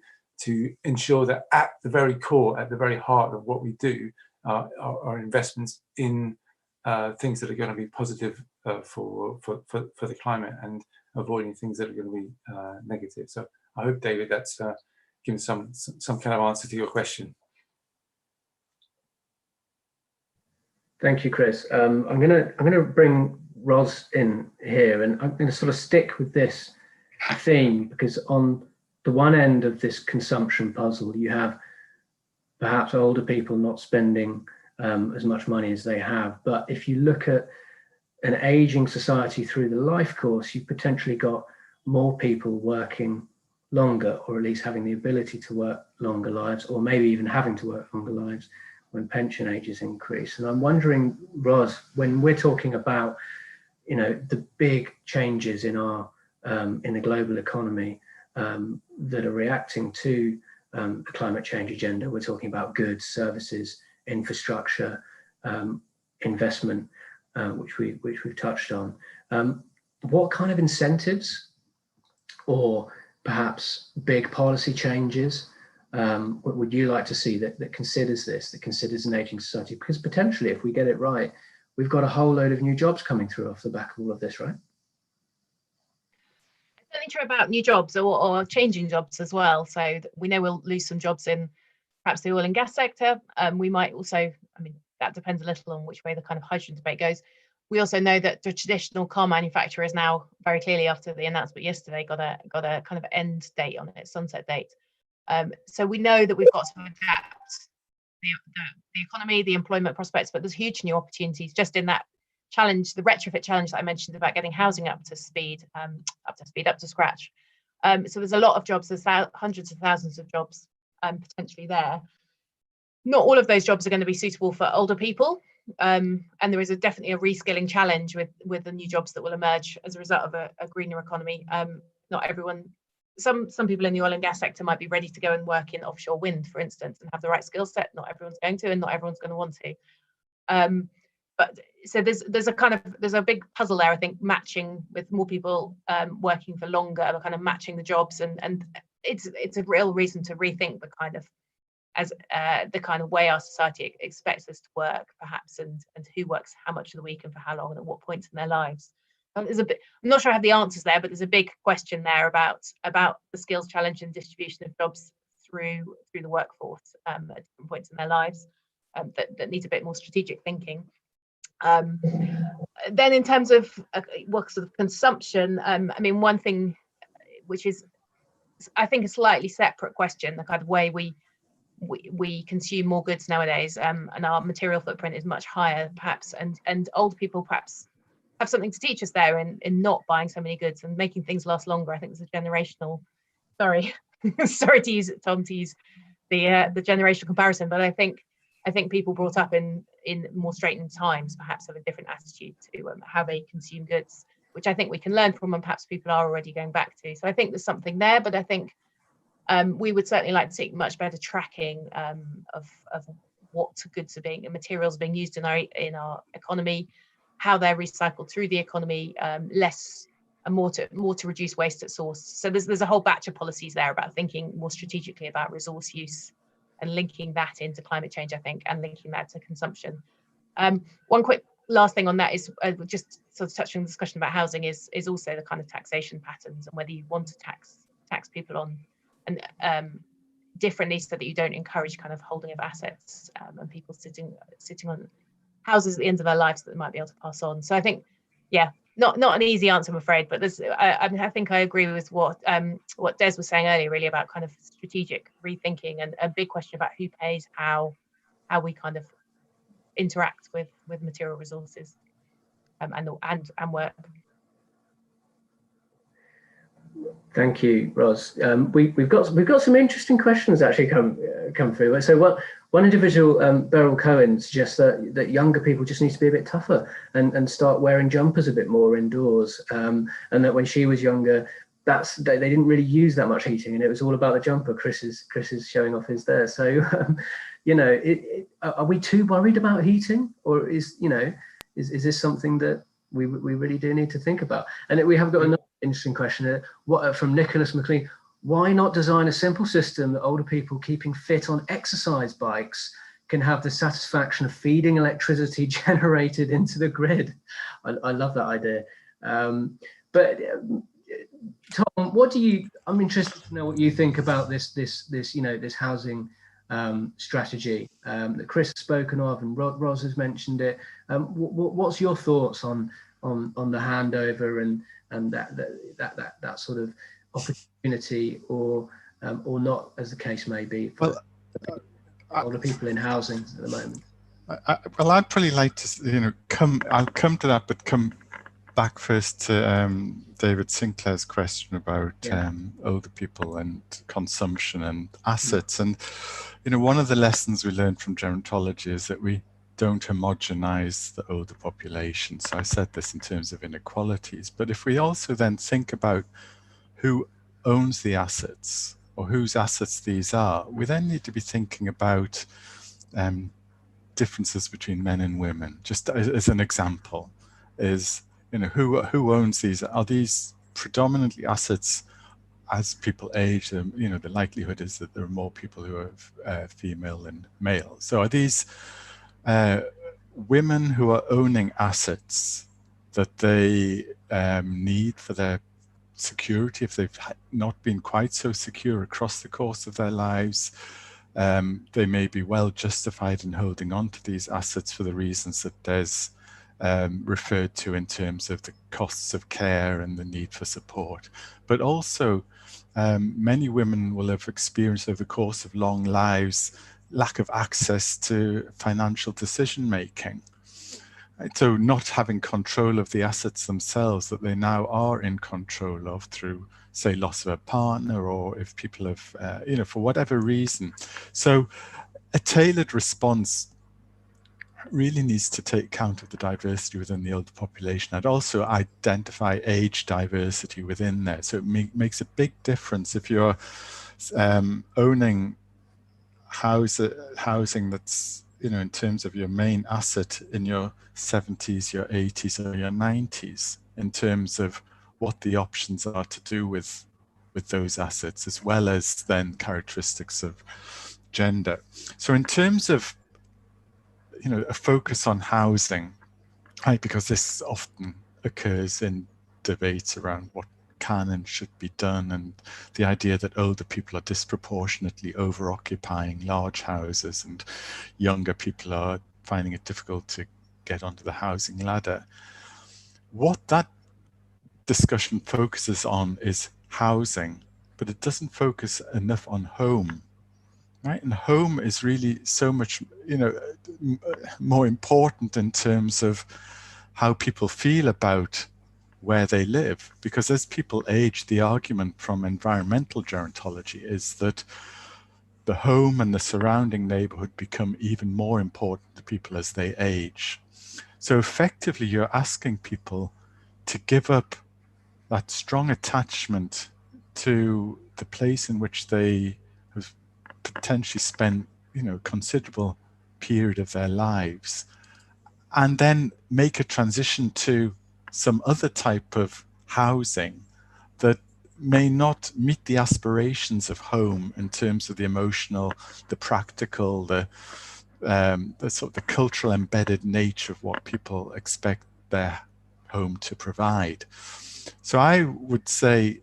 ensure that at the very core, at the very heart of what we do, are investments in things that are going to be positive for the climate and avoiding things that are going to be negative. So I hope, David, that's given some kind of answer to your question. Thank you, Chris. I'm gonna bring Ros in here, and I'm going to sort of stick with this theme, because on the one end of this consumption puzzle, you have perhaps older people not spending as much money as they have. But if you look at an aging society through the life course, you've potentially got more people working longer, or at least having the ability to work longer lives, or maybe even having to work longer lives when pension ages increase. And I'm wondering, Ros, when we're talking about, the big changes in our in the global economy that are reacting to the climate change agenda, we're talking about goods, services, infrastructure, investment, which we've touched on. What kind of incentives or perhaps big policy changes what would you like to see that considers this, that considers an aging society? Because potentially, if we get it right, we've got a whole load of new jobs coming through off the back of all of this, right? It's certainly true about new jobs or changing jobs as well. So we know we'll lose some jobs in perhaps the oil and gas sector. We might also, that depends a little on which way the kind of hydrogen debate goes. We also know that the traditional car manufacturer is now very clearly, after the announcement yesterday, got a kind of end date on it, sunset date. So we know that we've got to adapt the economy, the employment prospects, but there's huge new opportunities just in that challenge, the retrofit challenge that I mentioned about getting housing up to scratch. So there's a lot of jobs, there's hundreds of thousands of jobs potentially there. Not all of those jobs are going to be suitable for older people. And there is definitely a reskilling challenge with the new jobs that will emerge as a result of a greener economy. Not everyone, some people in the oil and gas sector might be ready to go and work in offshore wind, for instance, and have the right skill set. Not everyone's going to, and not everyone's going to want to. But so there's a big puzzle there, I think, matching with more people working for longer, kind of matching the jobs, and it's a real reason to rethink the kind of way our society expects us to work, perhaps, and who works how much of the week and for how long and at what points in their lives. I'm not sure I have the answers there, but there's a big question there about the skills challenge and distribution of jobs through the workforce at different points in their lives that needs a bit more strategic thinking. Then in terms of what sort of consumption, I mean, one thing which is, I think, a slightly separate question, the kind of way we consume more goods nowadays, and our material footprint is much higher, perhaps, and older people perhaps have something to teach us there in not buying so many goods and making things last longer. I think there's a generational, sorry to use it, Tom, to use the generational comparison, but I think people brought up in more straitened times perhaps have a different attitude to how they consume goods, which I think we can learn from, and perhaps people are already going back to. So I think there's something there, but I think we would certainly like to see much better tracking of what goods are being and materials being used in our economy, how they're recycled through the economy, more to reduce waste at source. So there's a whole batch of policies there about thinking more strategically about resource use and linking that into climate change, I think, and linking that to consumption. One quick last thing on that is just sort of touching on the discussion about housing is also the kind of taxation patterns and whether you want to tax people on and differently so that you don't encourage kind of holding of assets and people sitting on houses at the end of their lives that they might be able to pass on. So I think, yeah, not an easy answer, I'm afraid, but I think I agree with what Des was saying earlier, really, about kind of strategic rethinking and a big question about who pays how we kind of interact with material resources and work. Thank you, Ros. We've got some interesting questions actually come through. So one individual, Beryl Cohen, suggests that younger people just need to be a bit tougher and start wearing jumpers a bit more indoors, and that when she was younger, they didn't really use that much heating, and it was all about the jumper. Chris is showing off his there. So are we too worried about heating, or is this something that we really do need to think about? And we have got another interesting question from Nicholas McLean. Why not design a simple system that older people keeping fit on exercise bikes can have the satisfaction of feeding electricity generated into the grid? I love that idea. But Tom, I'm interested to know what you think about this housing strategy that Chris has spoken of and Ros has mentioned it. What's your thoughts on the handover and that sort of opportunity or not, as the case may be, for older people in housing at the moment? Well, I'd probably like to, I'll come to that, but come back first to David Sinclair's question about older people and consumption and assets. And one of the lessons we learned from gerontology is that we don't homogenize the older population. So I said this in terms of inequalities, but if we also then think about who owns the assets or whose assets these are, we then need to be thinking about differences between men and women. Just as an example, is who owns these? Are these predominantly assets as people age? The likelihood is that there are more people who are female than male. So are these women who are owning assets that they need for their security if they've not been quite so secure across the course of their lives? They may be well justified in holding on to these assets for the reasons that Des referred to in terms of the costs of care and the need for support. But also, many women will have experienced over the course of long lives lack of access to financial decision making. Right? So not having control of the assets themselves that they now are in control of through, say, loss of a partner, or if people have, you know, for whatever reason. So a tailored response really needs to take account of the diversity within the older population and also identify age diversity within there. So it makes a big difference if you're owning housing that's, you know, in terms of your main asset in your 70s, your 80s, or your 90s, in terms of what the options are to do with those assets, as well as then characteristics of gender. So in terms of, you know, a focus on housing, right, because this often occurs in debates around what can and should be done, and the idea that older people are disproportionately over-occupying large houses and younger people are finding it difficult to get onto the housing ladder. What that discussion focuses on is housing, but it doesn't focus enough on home. Right, and home is really so much, you know, more important in terms of how people feel about where they live. Because as people age, the argument from environmental gerontology is that the home and the surrounding neighborhood become even more important to people as they age. So effectively, you're asking people to give up that strong attachment to the place in which they have potentially spend, you know, considerable period of their lives, and then make a transition to some other type of housing that may not meet the aspirations of home in terms of the emotional, the practical, the sort of the cultural embedded nature of what people expect their home to provide. So I would say,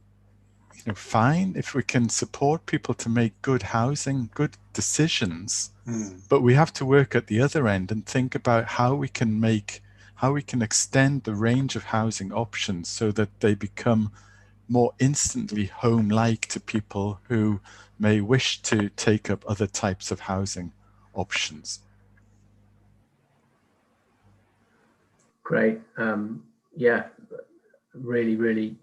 you know, fine if we can support people to make good housing, good decisions, but we have to work at the other end and think about how we can extend the range of housing options so that they become more instantly home-like to people who may wish to take up other types of housing options. Great. Yeah, really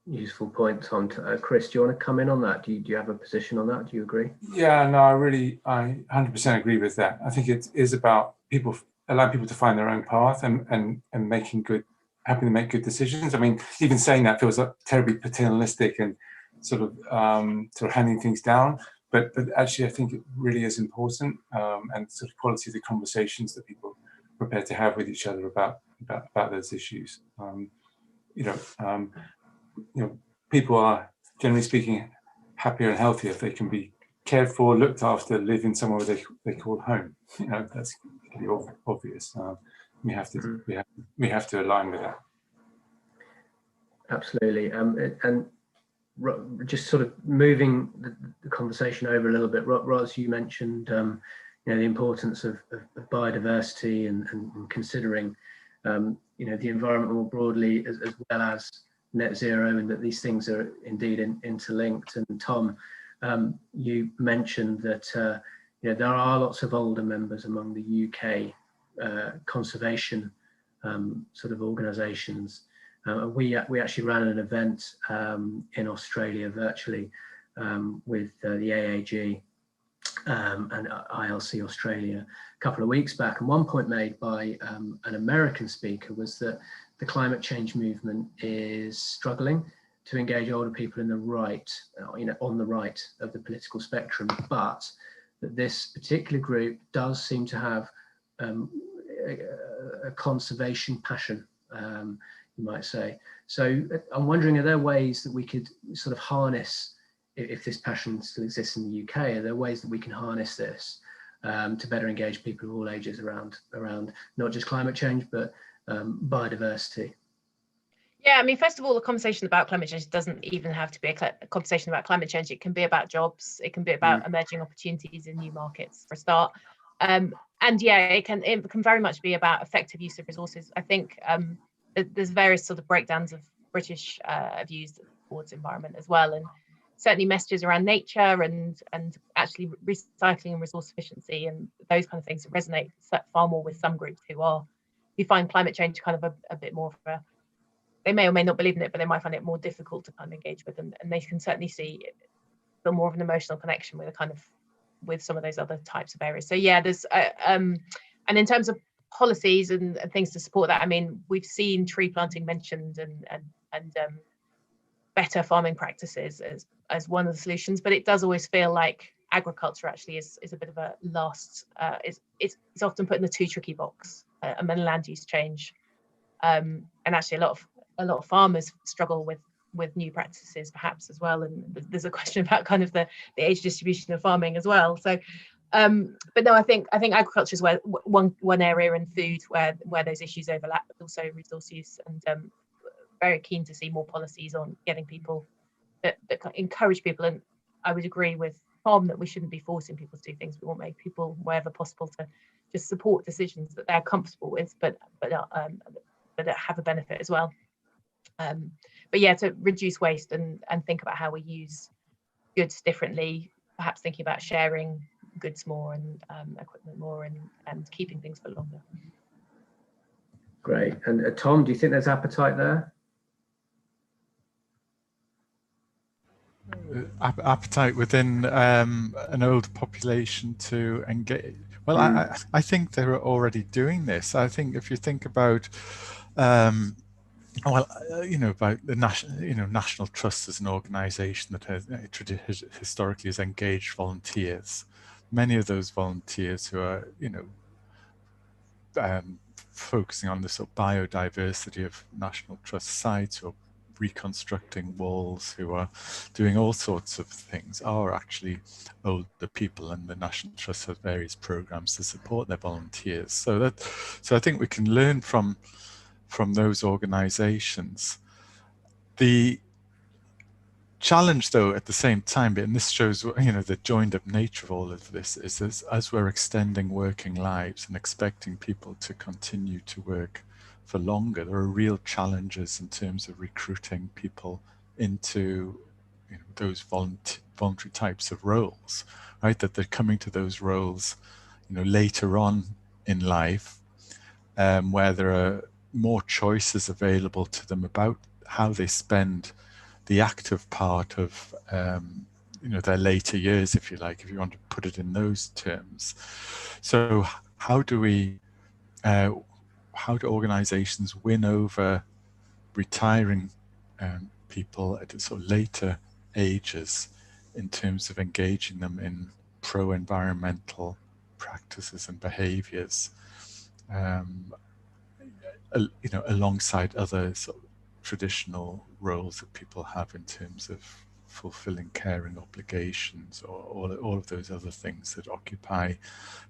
useful point, Tom. Chris, do you want to come in on that? Do you have a position on that? Do you agree? Yeah, no, I 100% agree with that. I think it is about allowing people to find their own path and helping them make good decisions. I mean, even saying that feels like terribly paternalistic and sort of handing things down. But actually, I think it really is important, and sort of quality of the conversations that people are prepared to have with each other about those issues. People are, generally speaking, happier and healthier if they can be cared for, looked after, live in somewhere they call home. You know, that's pretty obvious. We have to align with that. Absolutely. And just sort of moving the conversation over a little bit, Roz, you mentioned you know, the importance of biodiversity and considering you know, the environment more broadly, as well as net zero, and that these things are indeed interlinked. And Tom, you mentioned that you know, there are lots of older members among the UK conservation sort of organisations. We actually ran an event in Australia virtually with the AAG and ILC Australia a couple of weeks back. And one point made by an American speaker was that the climate change movement is struggling to engage older people in the right, you know, on the right of the political spectrum, but that this particular group does seem to have a conservation passion, you might say. So I'm wondering, are there ways that we could sort of harness, if this passion still exists in the UK, are there ways that we can harness this to better engage people of all ages around not just climate change, but biodiversity? Yeah, I mean, first of all, the conversation about climate change doesn't even have to be a conversation about climate change. It can be about jobs. It can be about emerging opportunities in new markets, for a start. And yeah, it can very much be about effective use of resources. I think there's various sort of breakdowns of British views towards environment as well, and certainly messages around nature and actually recycling and resource efficiency and those kind of things resonate far more with some groups who find climate change kind of a bit more of a, they may or may not believe in it, but they might find it more difficult to kind of engage with, and they can certainly feel more of an emotional connection with a kind of with some of those other types of areas. So yeah, there's and in terms of policies and things to support that, I mean, we've seen tree planting mentioned and better farming practices as one of the solutions, but it does always feel like agriculture actually is a bit of a last, it's often put in the too tricky box, and then land use change, and actually a lot of farmers struggle with new practices perhaps as well, and there's a question about kind of the age distribution of farming as well. So but no, I think agriculture is where one area, in food where those issues overlap, but also resource use, and very keen to see more policies on getting people that encourage people. And I would agree with Tom that we shouldn't be forcing people to do things. We want to make people, wherever possible, to just support decisions that they're comfortable with, but that have a benefit as well. But yeah, to reduce waste and think about how we use goods differently, perhaps thinking about sharing goods more and equipment more, and keeping things for longer. Great. And Tom, do you think there's appetite there? Appetite within an older population to engage? Well, I think they're already doing this. I think if you think about about the National Trust as an organisation that has historically has engaged volunteers. Many of those volunteers who are focusing on the sort of biodiversity of National Trust sites, who are reconstructing walls, who are doing all sorts of things, are actually older people, and the National Trust has various programs to support their volunteers. So I think we can learn from those organizations. The challenge, though, at the same time, and this shows the joined up nature of all of this, is as we're extending working lives and expecting people to continue to work for longer, there are real challenges in terms of recruiting people into those voluntary types of roles, right? That they're coming to those roles later on in life, where there are more choices available to them about how they spend the active part of their later years, if you like, if you want to put it in those terms. So how do organizations win over retiring people at sort of later ages in terms of engaging them in pro-environmental practices and behaviors, alongside other sort of traditional roles that people have in terms of fulfilling caring obligations, or all of those other things that occupy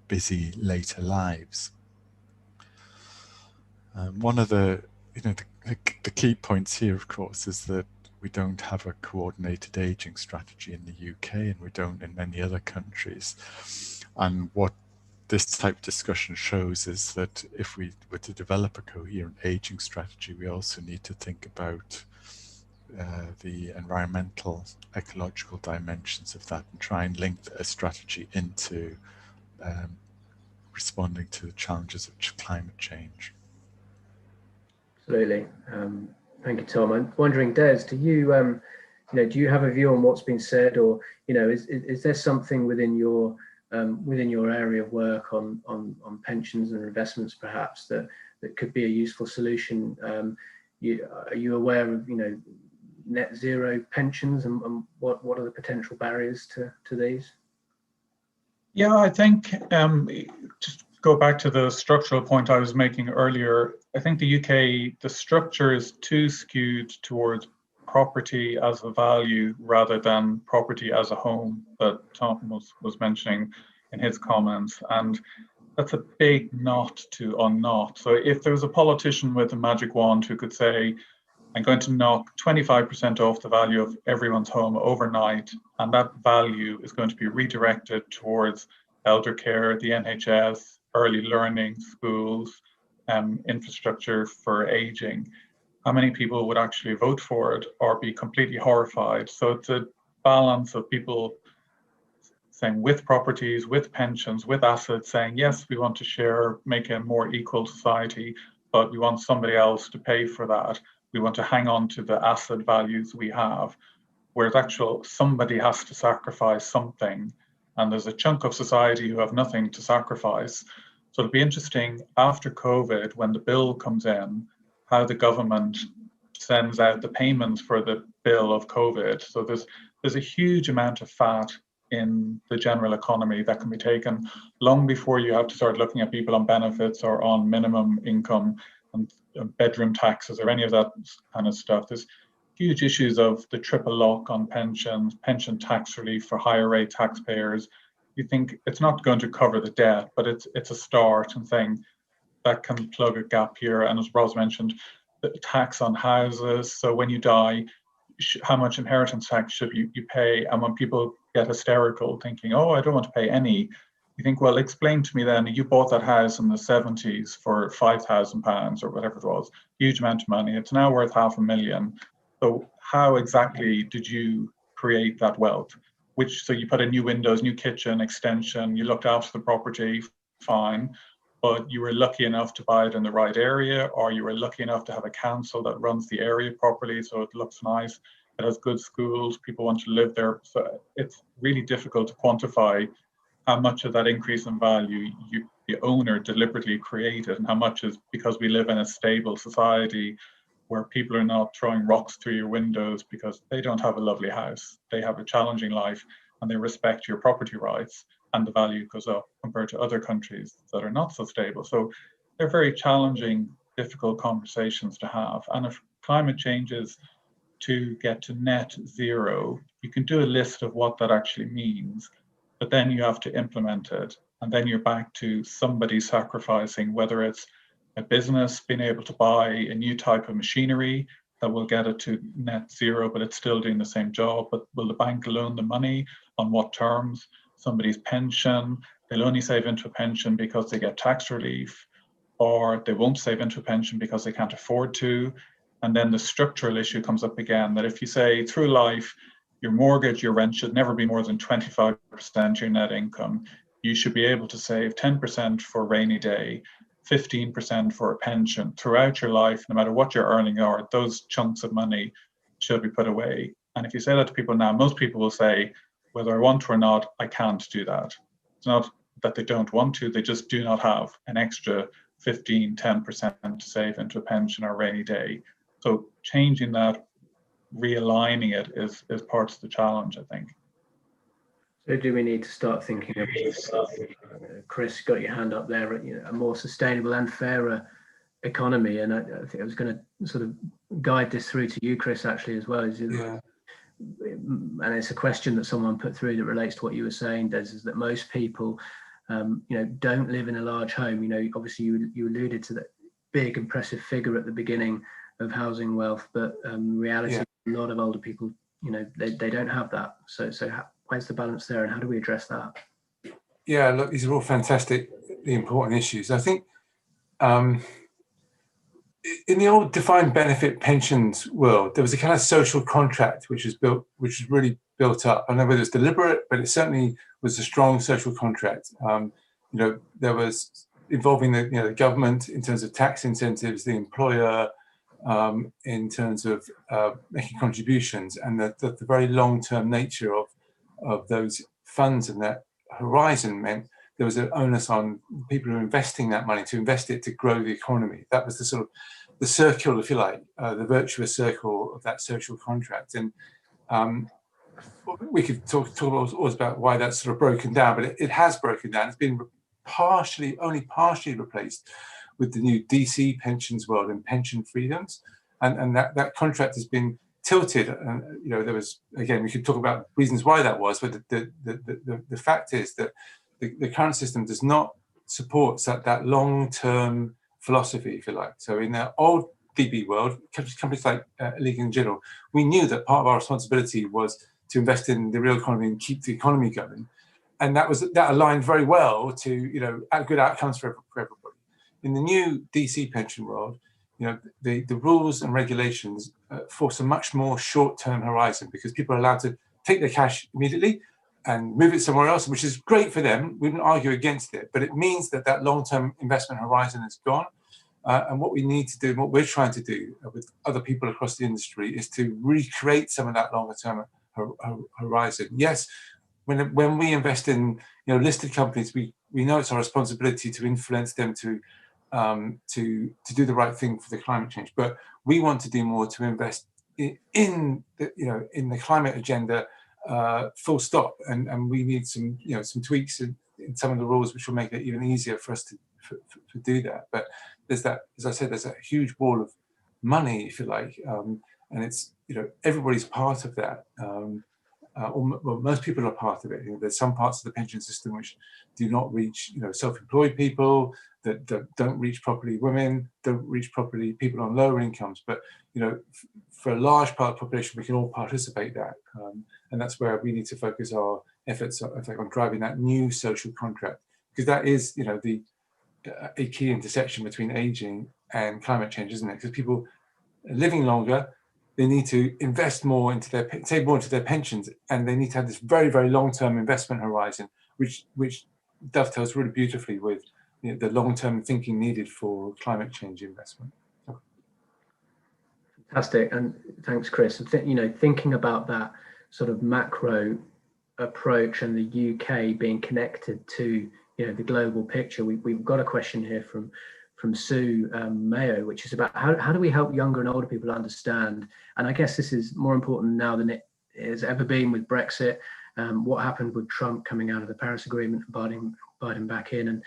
busy later lives. One of the key points here, of course, is that we don't have a coordinated aging strategy in the UK, and we don't in many other countries. And what this type of discussion shows is that if we were to develop a coherent aging strategy, we also need to think about the environmental, ecological dimensions of that, and try and link a strategy into responding to the challenges of climate change. Absolutely. Thank you, Tom. I'm wondering, Des, do you have a view on what's been said, or is there something within your area of work on pensions and investments, perhaps, that could be a useful solution? Are you aware of net zero pensions, and what are the potential barriers to these? Yeah, I think just go back to the structural point I was making earlier. I think the UK, the structure is too skewed towards property as a value rather than property as a home, that Tom was mentioning in his comments. And that's a big knot to unknot. So if there was a politician with a magic wand who could say, I'm going to knock 25% off the value of everyone's home overnight, and that value is going to be redirected towards elder care, the NHS, early learning, schools, infrastructure for aging, how many people would actually vote for it or be completely horrified? So it's a balance of people saying with properties, with pensions, with assets, saying, yes, we want to share, make a more equal society, but we want somebody else to pay for that. We want to hang on to the asset values we have, whereas somebody has to sacrifice something. And there's a chunk of society who have nothing to sacrifice. So it'll be interesting after COVID, when the bill comes in, how the government sends out the payments for the bill of COVID. So there's a huge amount of fat in the general economy that can be taken long before you have to start looking at people on benefits or on minimum income and bedroom taxes or any of that kind of stuff. There's huge issues of the triple lock on pensions, pension tax relief for higher rate taxpayers. You think it's not going to cover the debt, but it's a start and saying that can plug a gap here. And as Roz mentioned, the tax on houses. So when you die, how much inheritance tax should you pay? And when people get hysterical thinking, oh, I don't want to pay any, you think, well, explain to me then, you bought that house in the 70s for £5,000 or whatever it was, huge amount of money. It's now worth $500,000. So how exactly did you create that wealth? So you put in new windows, new kitchen, extension, you looked after the property, fine, but you were lucky enough to buy it in the right area, or you were lucky enough to have a council that runs the area properly so it looks nice, it has good schools, people want to live there. So it's really difficult to quantify how much of that increase in value the owner deliberately created and how much is because we live in a stable society where people are not throwing rocks through your windows because they don't have a lovely house. They have a challenging life and they respect your property rights, and the value goes up compared to other countries that are not so stable. So they're very challenging, difficult conversations to have. And if climate change is to get to net zero, you can do a list of what that actually means, but then you have to implement it. And then you're back to somebody sacrificing, whether it's a business being able to buy a new type of machinery that will get it to net zero, but it's still doing the same job. But will the bank loan the money? On what terms? Somebody's pension, they'll only save into a pension because they get tax relief, or they won't save into a pension because they can't afford to. And then the structural issue comes up again, that if you say through life, your mortgage, your rent should never be more than 25% your net income, you should be able to save 10% for a rainy day, 15% for a pension throughout your life, no matter what you're earning, or those chunks of money should be put away. And if you say that to people now, most people will say, whether I want to or not, I can't do that. It's not that they don't want to, they just do not have an extra 15, 10% to save into a pension or a rainy day. So changing that, realigning it is part of the challenge, I think. So do we need to start thinking about, Chris, got your hand up there, a more sustainable and fairer economy? And I think I was going to sort of guide this through to you, Chris, actually, as well. Yeah. And it's a question that someone put through that relates to what you were saying, Des, is that most people, don't live in a large home. Obviously you alluded to that big, impressive figure at the beginning of housing wealth, but reality, a lot of older people, they don't have that. So where's the balance there, and how do we address that? Yeah, look, these are all fantastically important issues. I think in the old defined benefit pensions world, there was a kind of social contract which was really built up. I don't know whether it's deliberate, but it certainly was a strong social contract. There was involving the government in terms of tax incentives, the employer in terms of making contributions, and the very long-term nature of those funds and that horizon meant there was an onus on people who are investing that money to invest it to grow the economy. That was the sort of the circle, if you like, the virtuous circle of that social contract. And we could talk always about why that's sort of broken down, but it has broken down. It's been only partially replaced with the new DC pensions world and pension freedoms, and that contract has been tilted. There was, again, we could talk about reasons why that was, but the fact is that the current system does not support that long-term philosophy, if you like. So in the old DB world, companies like Legal & General, we knew that part of our responsibility was to invest in the real economy and keep the economy going. and that aligned very well to, you know, good outcomes for everybody. In the new DC pension world, you know, the rules and regulations force a much more short-term horizon, because people are allowed to take their cash immediately and move it somewhere else, which is great for them. We wouldn't argue against it, but it means that that long-term investment horizon is gone. And what we need to do, and what we're trying to do with other people across the industry, is to recreate some of that longer-term horizon. Yes, when we invest in, you know, listed companies, we know it's our responsibility to influence them to do the right thing for the climate change. But we want to do more to invest in the, you know, in the climate agenda, full stop. And we need some, you know, some tweaks in some of the rules, which will make it even easier for us to do that. But there's that, as I said, there's a huge wall of money, if you like, and it's, you know, everybody's part of that. Well, most people are part of it. You know, there's some parts of the pension system which do not reach, you know, self-employed people, that don't reach properly women, don't reach properly people on lower incomes. But, you know, for a large part of the population, we can all participate that. And that's where we need to focus our efforts on driving that new social contract, because that is, you know, a key intersection between aging and climate change, isn't it? Because people are living longer, they need to invest more into save more into their pensions, and they need to have this very, very long-term investment horizon, which dovetails really beautifully with, you know, the long-term thinking needed for climate change investment. Fantastic, and thanks, Chris. You know, thinking about that sort of macro approach and the UK being connected to, you know, the global picture, we've got a question here from Sue Mayo, which is about how do we help younger and older people understand, and I guess this is more important now than it has ever been with Brexit, what happened with Trump coming out of the Paris Agreement and Biden back in, and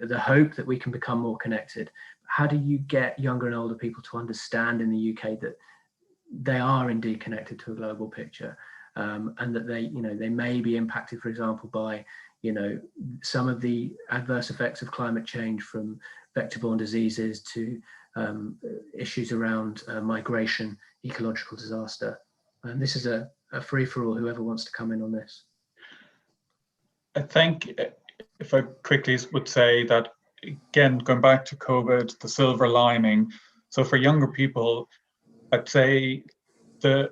the hope that we can become more connected. How do you get younger and older people to understand in the UK that they are indeed connected to a global picture, and that they, you know, they may be impacted, for example, by, you know, some of the adverse effects of climate change, from vector-borne diseases to issues around migration, ecological disaster. And this is a free-for-all, whoever wants to come in on this. I think if I quickly would say that, again, going back to COVID, the silver lining. So for younger people, I'd say the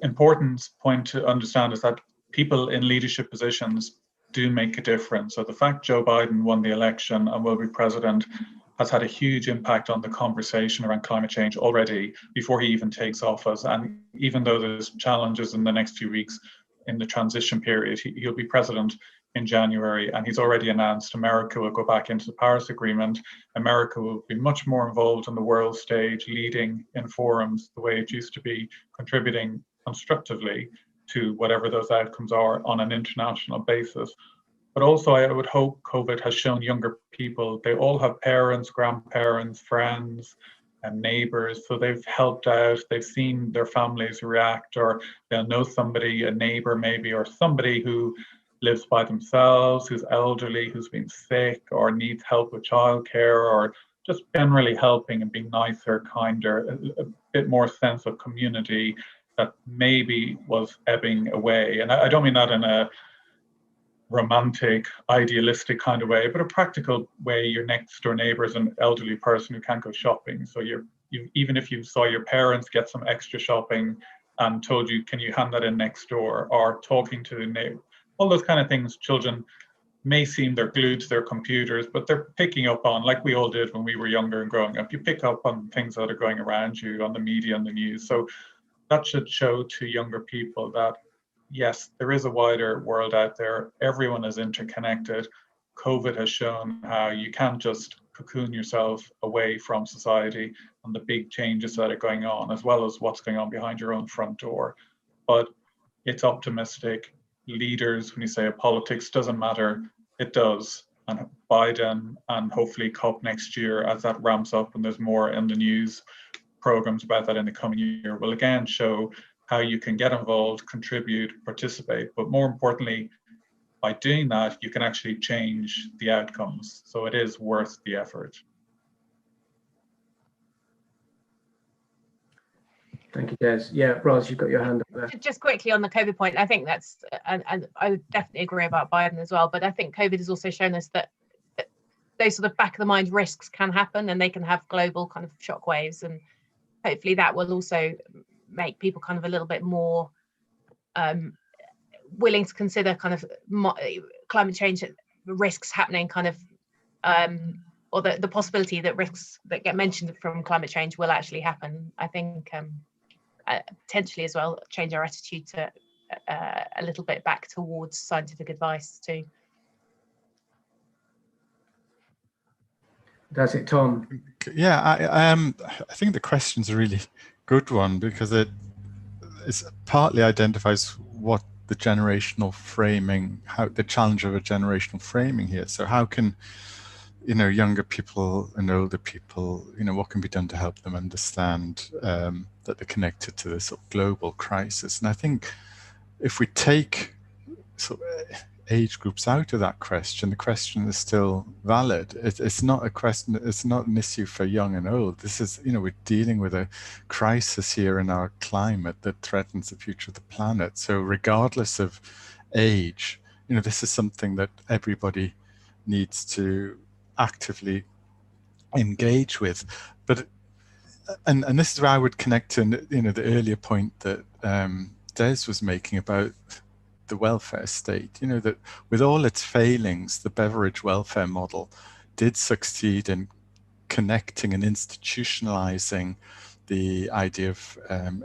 important point to understand is that people in leadership positions do make a difference. So the fact Joe Biden won the election and will be president has had a huge impact on the conversation around climate change already before he even takes office. And even though there's challenges in the next few weeks in the transition period, he'll be president in January, and he's already announced America will go back into the Paris Agreement. America will be much more involved on the world stage, leading in forums the way it used to be, contributing constructively to whatever those outcomes are on an international basis. But also, I would hope COVID has shown younger people, they all have parents, grandparents, friends, and neighbors. So they've helped out, they've seen their families react, or they'll know somebody, a neighbor maybe, or somebody who lives by themselves, who's elderly, who's been sick, or needs help with childcare, or just generally helping and being nicer, kinder, a bit more sense of community that maybe was ebbing away. And I don't mean that in a romantic, idealistic kind of way, but a practical way. Your next door neighbor is an elderly person who can't go shopping. So even if you saw your parents get some extra shopping and told you, can you hand that in next door, or talking to the neighbor, all those kind of things, children may seem they're glued to their computers, but they're picking up on, like we all did when we were younger and growing up, you pick up on things that are going around you on the media and the news. So that should show to younger people that, yes, there is a wider world out there. Everyone is interconnected. COVID has shown how you can't just cocoon yourself away from society and the big changes that are going on, as well as what's going on behind your own front door. But it's optimistic. Leaders, when you say politics doesn't matter, it does. And Biden and hopefully COP next year, as that ramps up and there's more in the news programs about that in the coming year, will again show how you can get involved, contribute, participate, but more importantly, by doing that, you can actually change the outcomes. So it is worth the effort. Thank you, Des. Yeah, Ros, you've got your hand up there. Just quickly on the COVID point, I think that's, and I would definitely agree about Biden as well, but I think COVID has also shown us that those sort of back of the mind risks can happen, and they can have global kind of shockwaves, and hopefully that will also make people kind of a little bit more willing to consider kind of climate change risks happening kind of, or the possibility that risks that get mentioned from climate change will actually happen. I think potentially as well change our attitude to a little bit back towards scientific advice too. That's it, Tom. Yeah, I think the question's a really good one, because it partly identifies what the generational framing, how the challenge of a generational framing here. So how can, you know, younger people and older people, you know, what can be done to help them understand that they're connected to this sort of global crisis? And I think if we take sort of age groups out of that question, the question is still valid. It's not a question, it's not an issue for young and old. This is, you know, we're dealing with a crisis here in our climate that threatens the future of the planet. So regardless of age, you know, this is something that everybody needs to actively engage with. But and this is where I would connect to, you know, the earlier point that Des was making about the welfare state. You know, that with all its failings, the Beveridge welfare model did succeed in connecting and institutionalizing the idea of an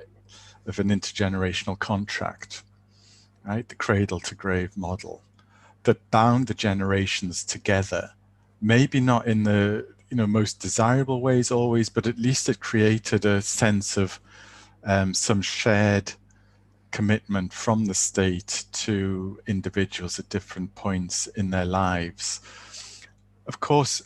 intergenerational contract, right? The cradle to grave model that bound the generations together, maybe not in the, you know, most desirable ways always, but at least it created a sense of some shared commitment from the state to individuals at different points in their lives. Of course,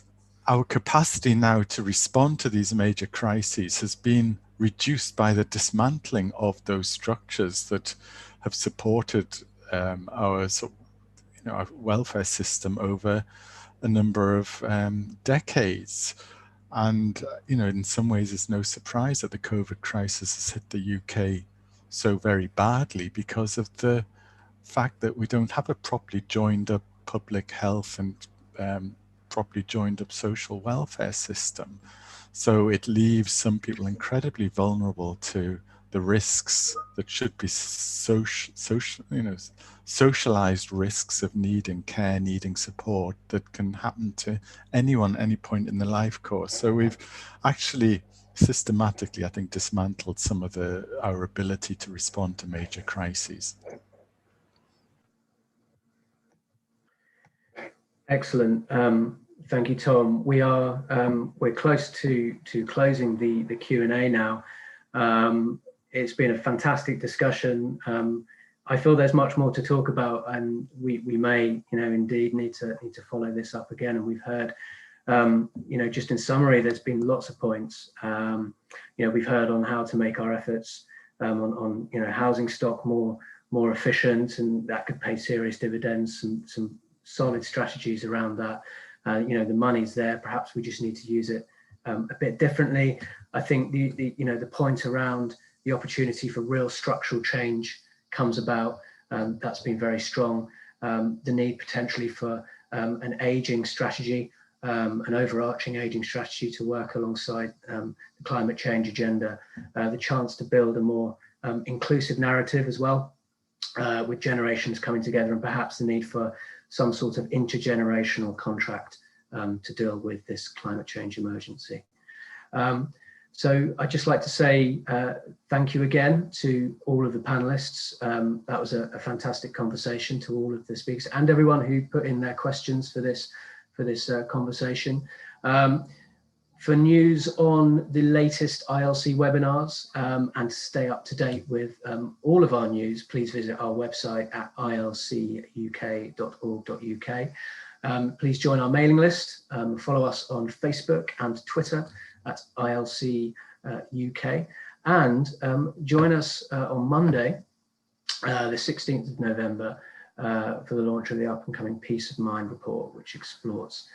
our capacity now to respond to these major crises has been reduced by the dismantling of those structures that have supported our sort of, you know, our welfare system over a number of decades. And, you know, in some ways, it's no surprise that the COVID crisis has hit the UK so very badly, because of the fact that we don't have a properly joined up public health and properly joined up social welfare system. So it leaves some people incredibly vulnerable to the risks that should be socialized risks of needing care, needing support that can happen to anyone, any point in the life course. So we've actually systematically, I think, dismantled some of our ability to respond to major crises. Excellent. Thank you, Tom. We're close to closing the Q&A now. It's been a fantastic discussion. I feel there's much more to talk about, and we may, you know, indeed need to follow this up again. And we've heard, you know, just in summary, there's been lots of points. You know, we've heard on how to make our efforts on you know, housing stock more efficient, and that could pay serious dividends. Some solid strategies around that. You know, the money's there. Perhaps we just need to use it a bit differently. I think the you know, the point around the opportunity for real structural change comes about. That's been very strong. The need potentially for an aging strategy, an overarching aging strategy to work alongside the climate change agenda, the chance to build a more inclusive narrative as well, with generations coming together, and perhaps the need for some sort of intergenerational contract to deal with this climate change emergency. So I'd just like to say thank you again to all of the panelists. That was a fantastic conversation, to all of the speakers and everyone who put in their questions for this conversation. For news on the latest ILC webinars and to stay up to date with all of our news, please visit our website at ilcuk.org.uk. Please join our mailing list, follow us on Facebook and Twitter at ILC UK, and join us on Monday, the 16th of November, for the launch of the up and coming Peace of Mind report, which explores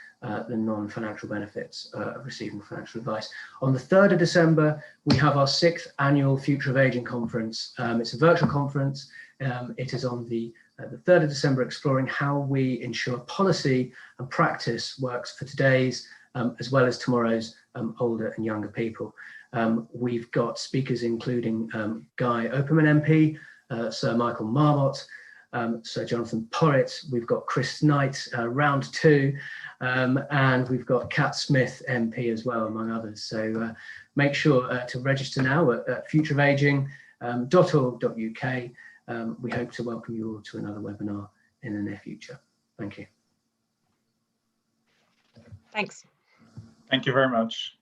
the non-financial benefits of receiving financial advice. On the 3rd of December, we have our 6th annual Future of Aging conference. It's a virtual conference. It is on the 3rd of December, exploring how we ensure policy and practice works for today's as well as tomorrow's older and younger people. We've got speakers including Guy Operman MP, Sir Michael Marmot, Sir Jonathan Porritt, we've got Chris Knight, round 2, and we've got Kat Smith MP as well, among others. So make sure to register now at futureofaging.org.uk. We hope to welcome you all to another webinar in the near future. Thank you. Thanks. Thank you very much.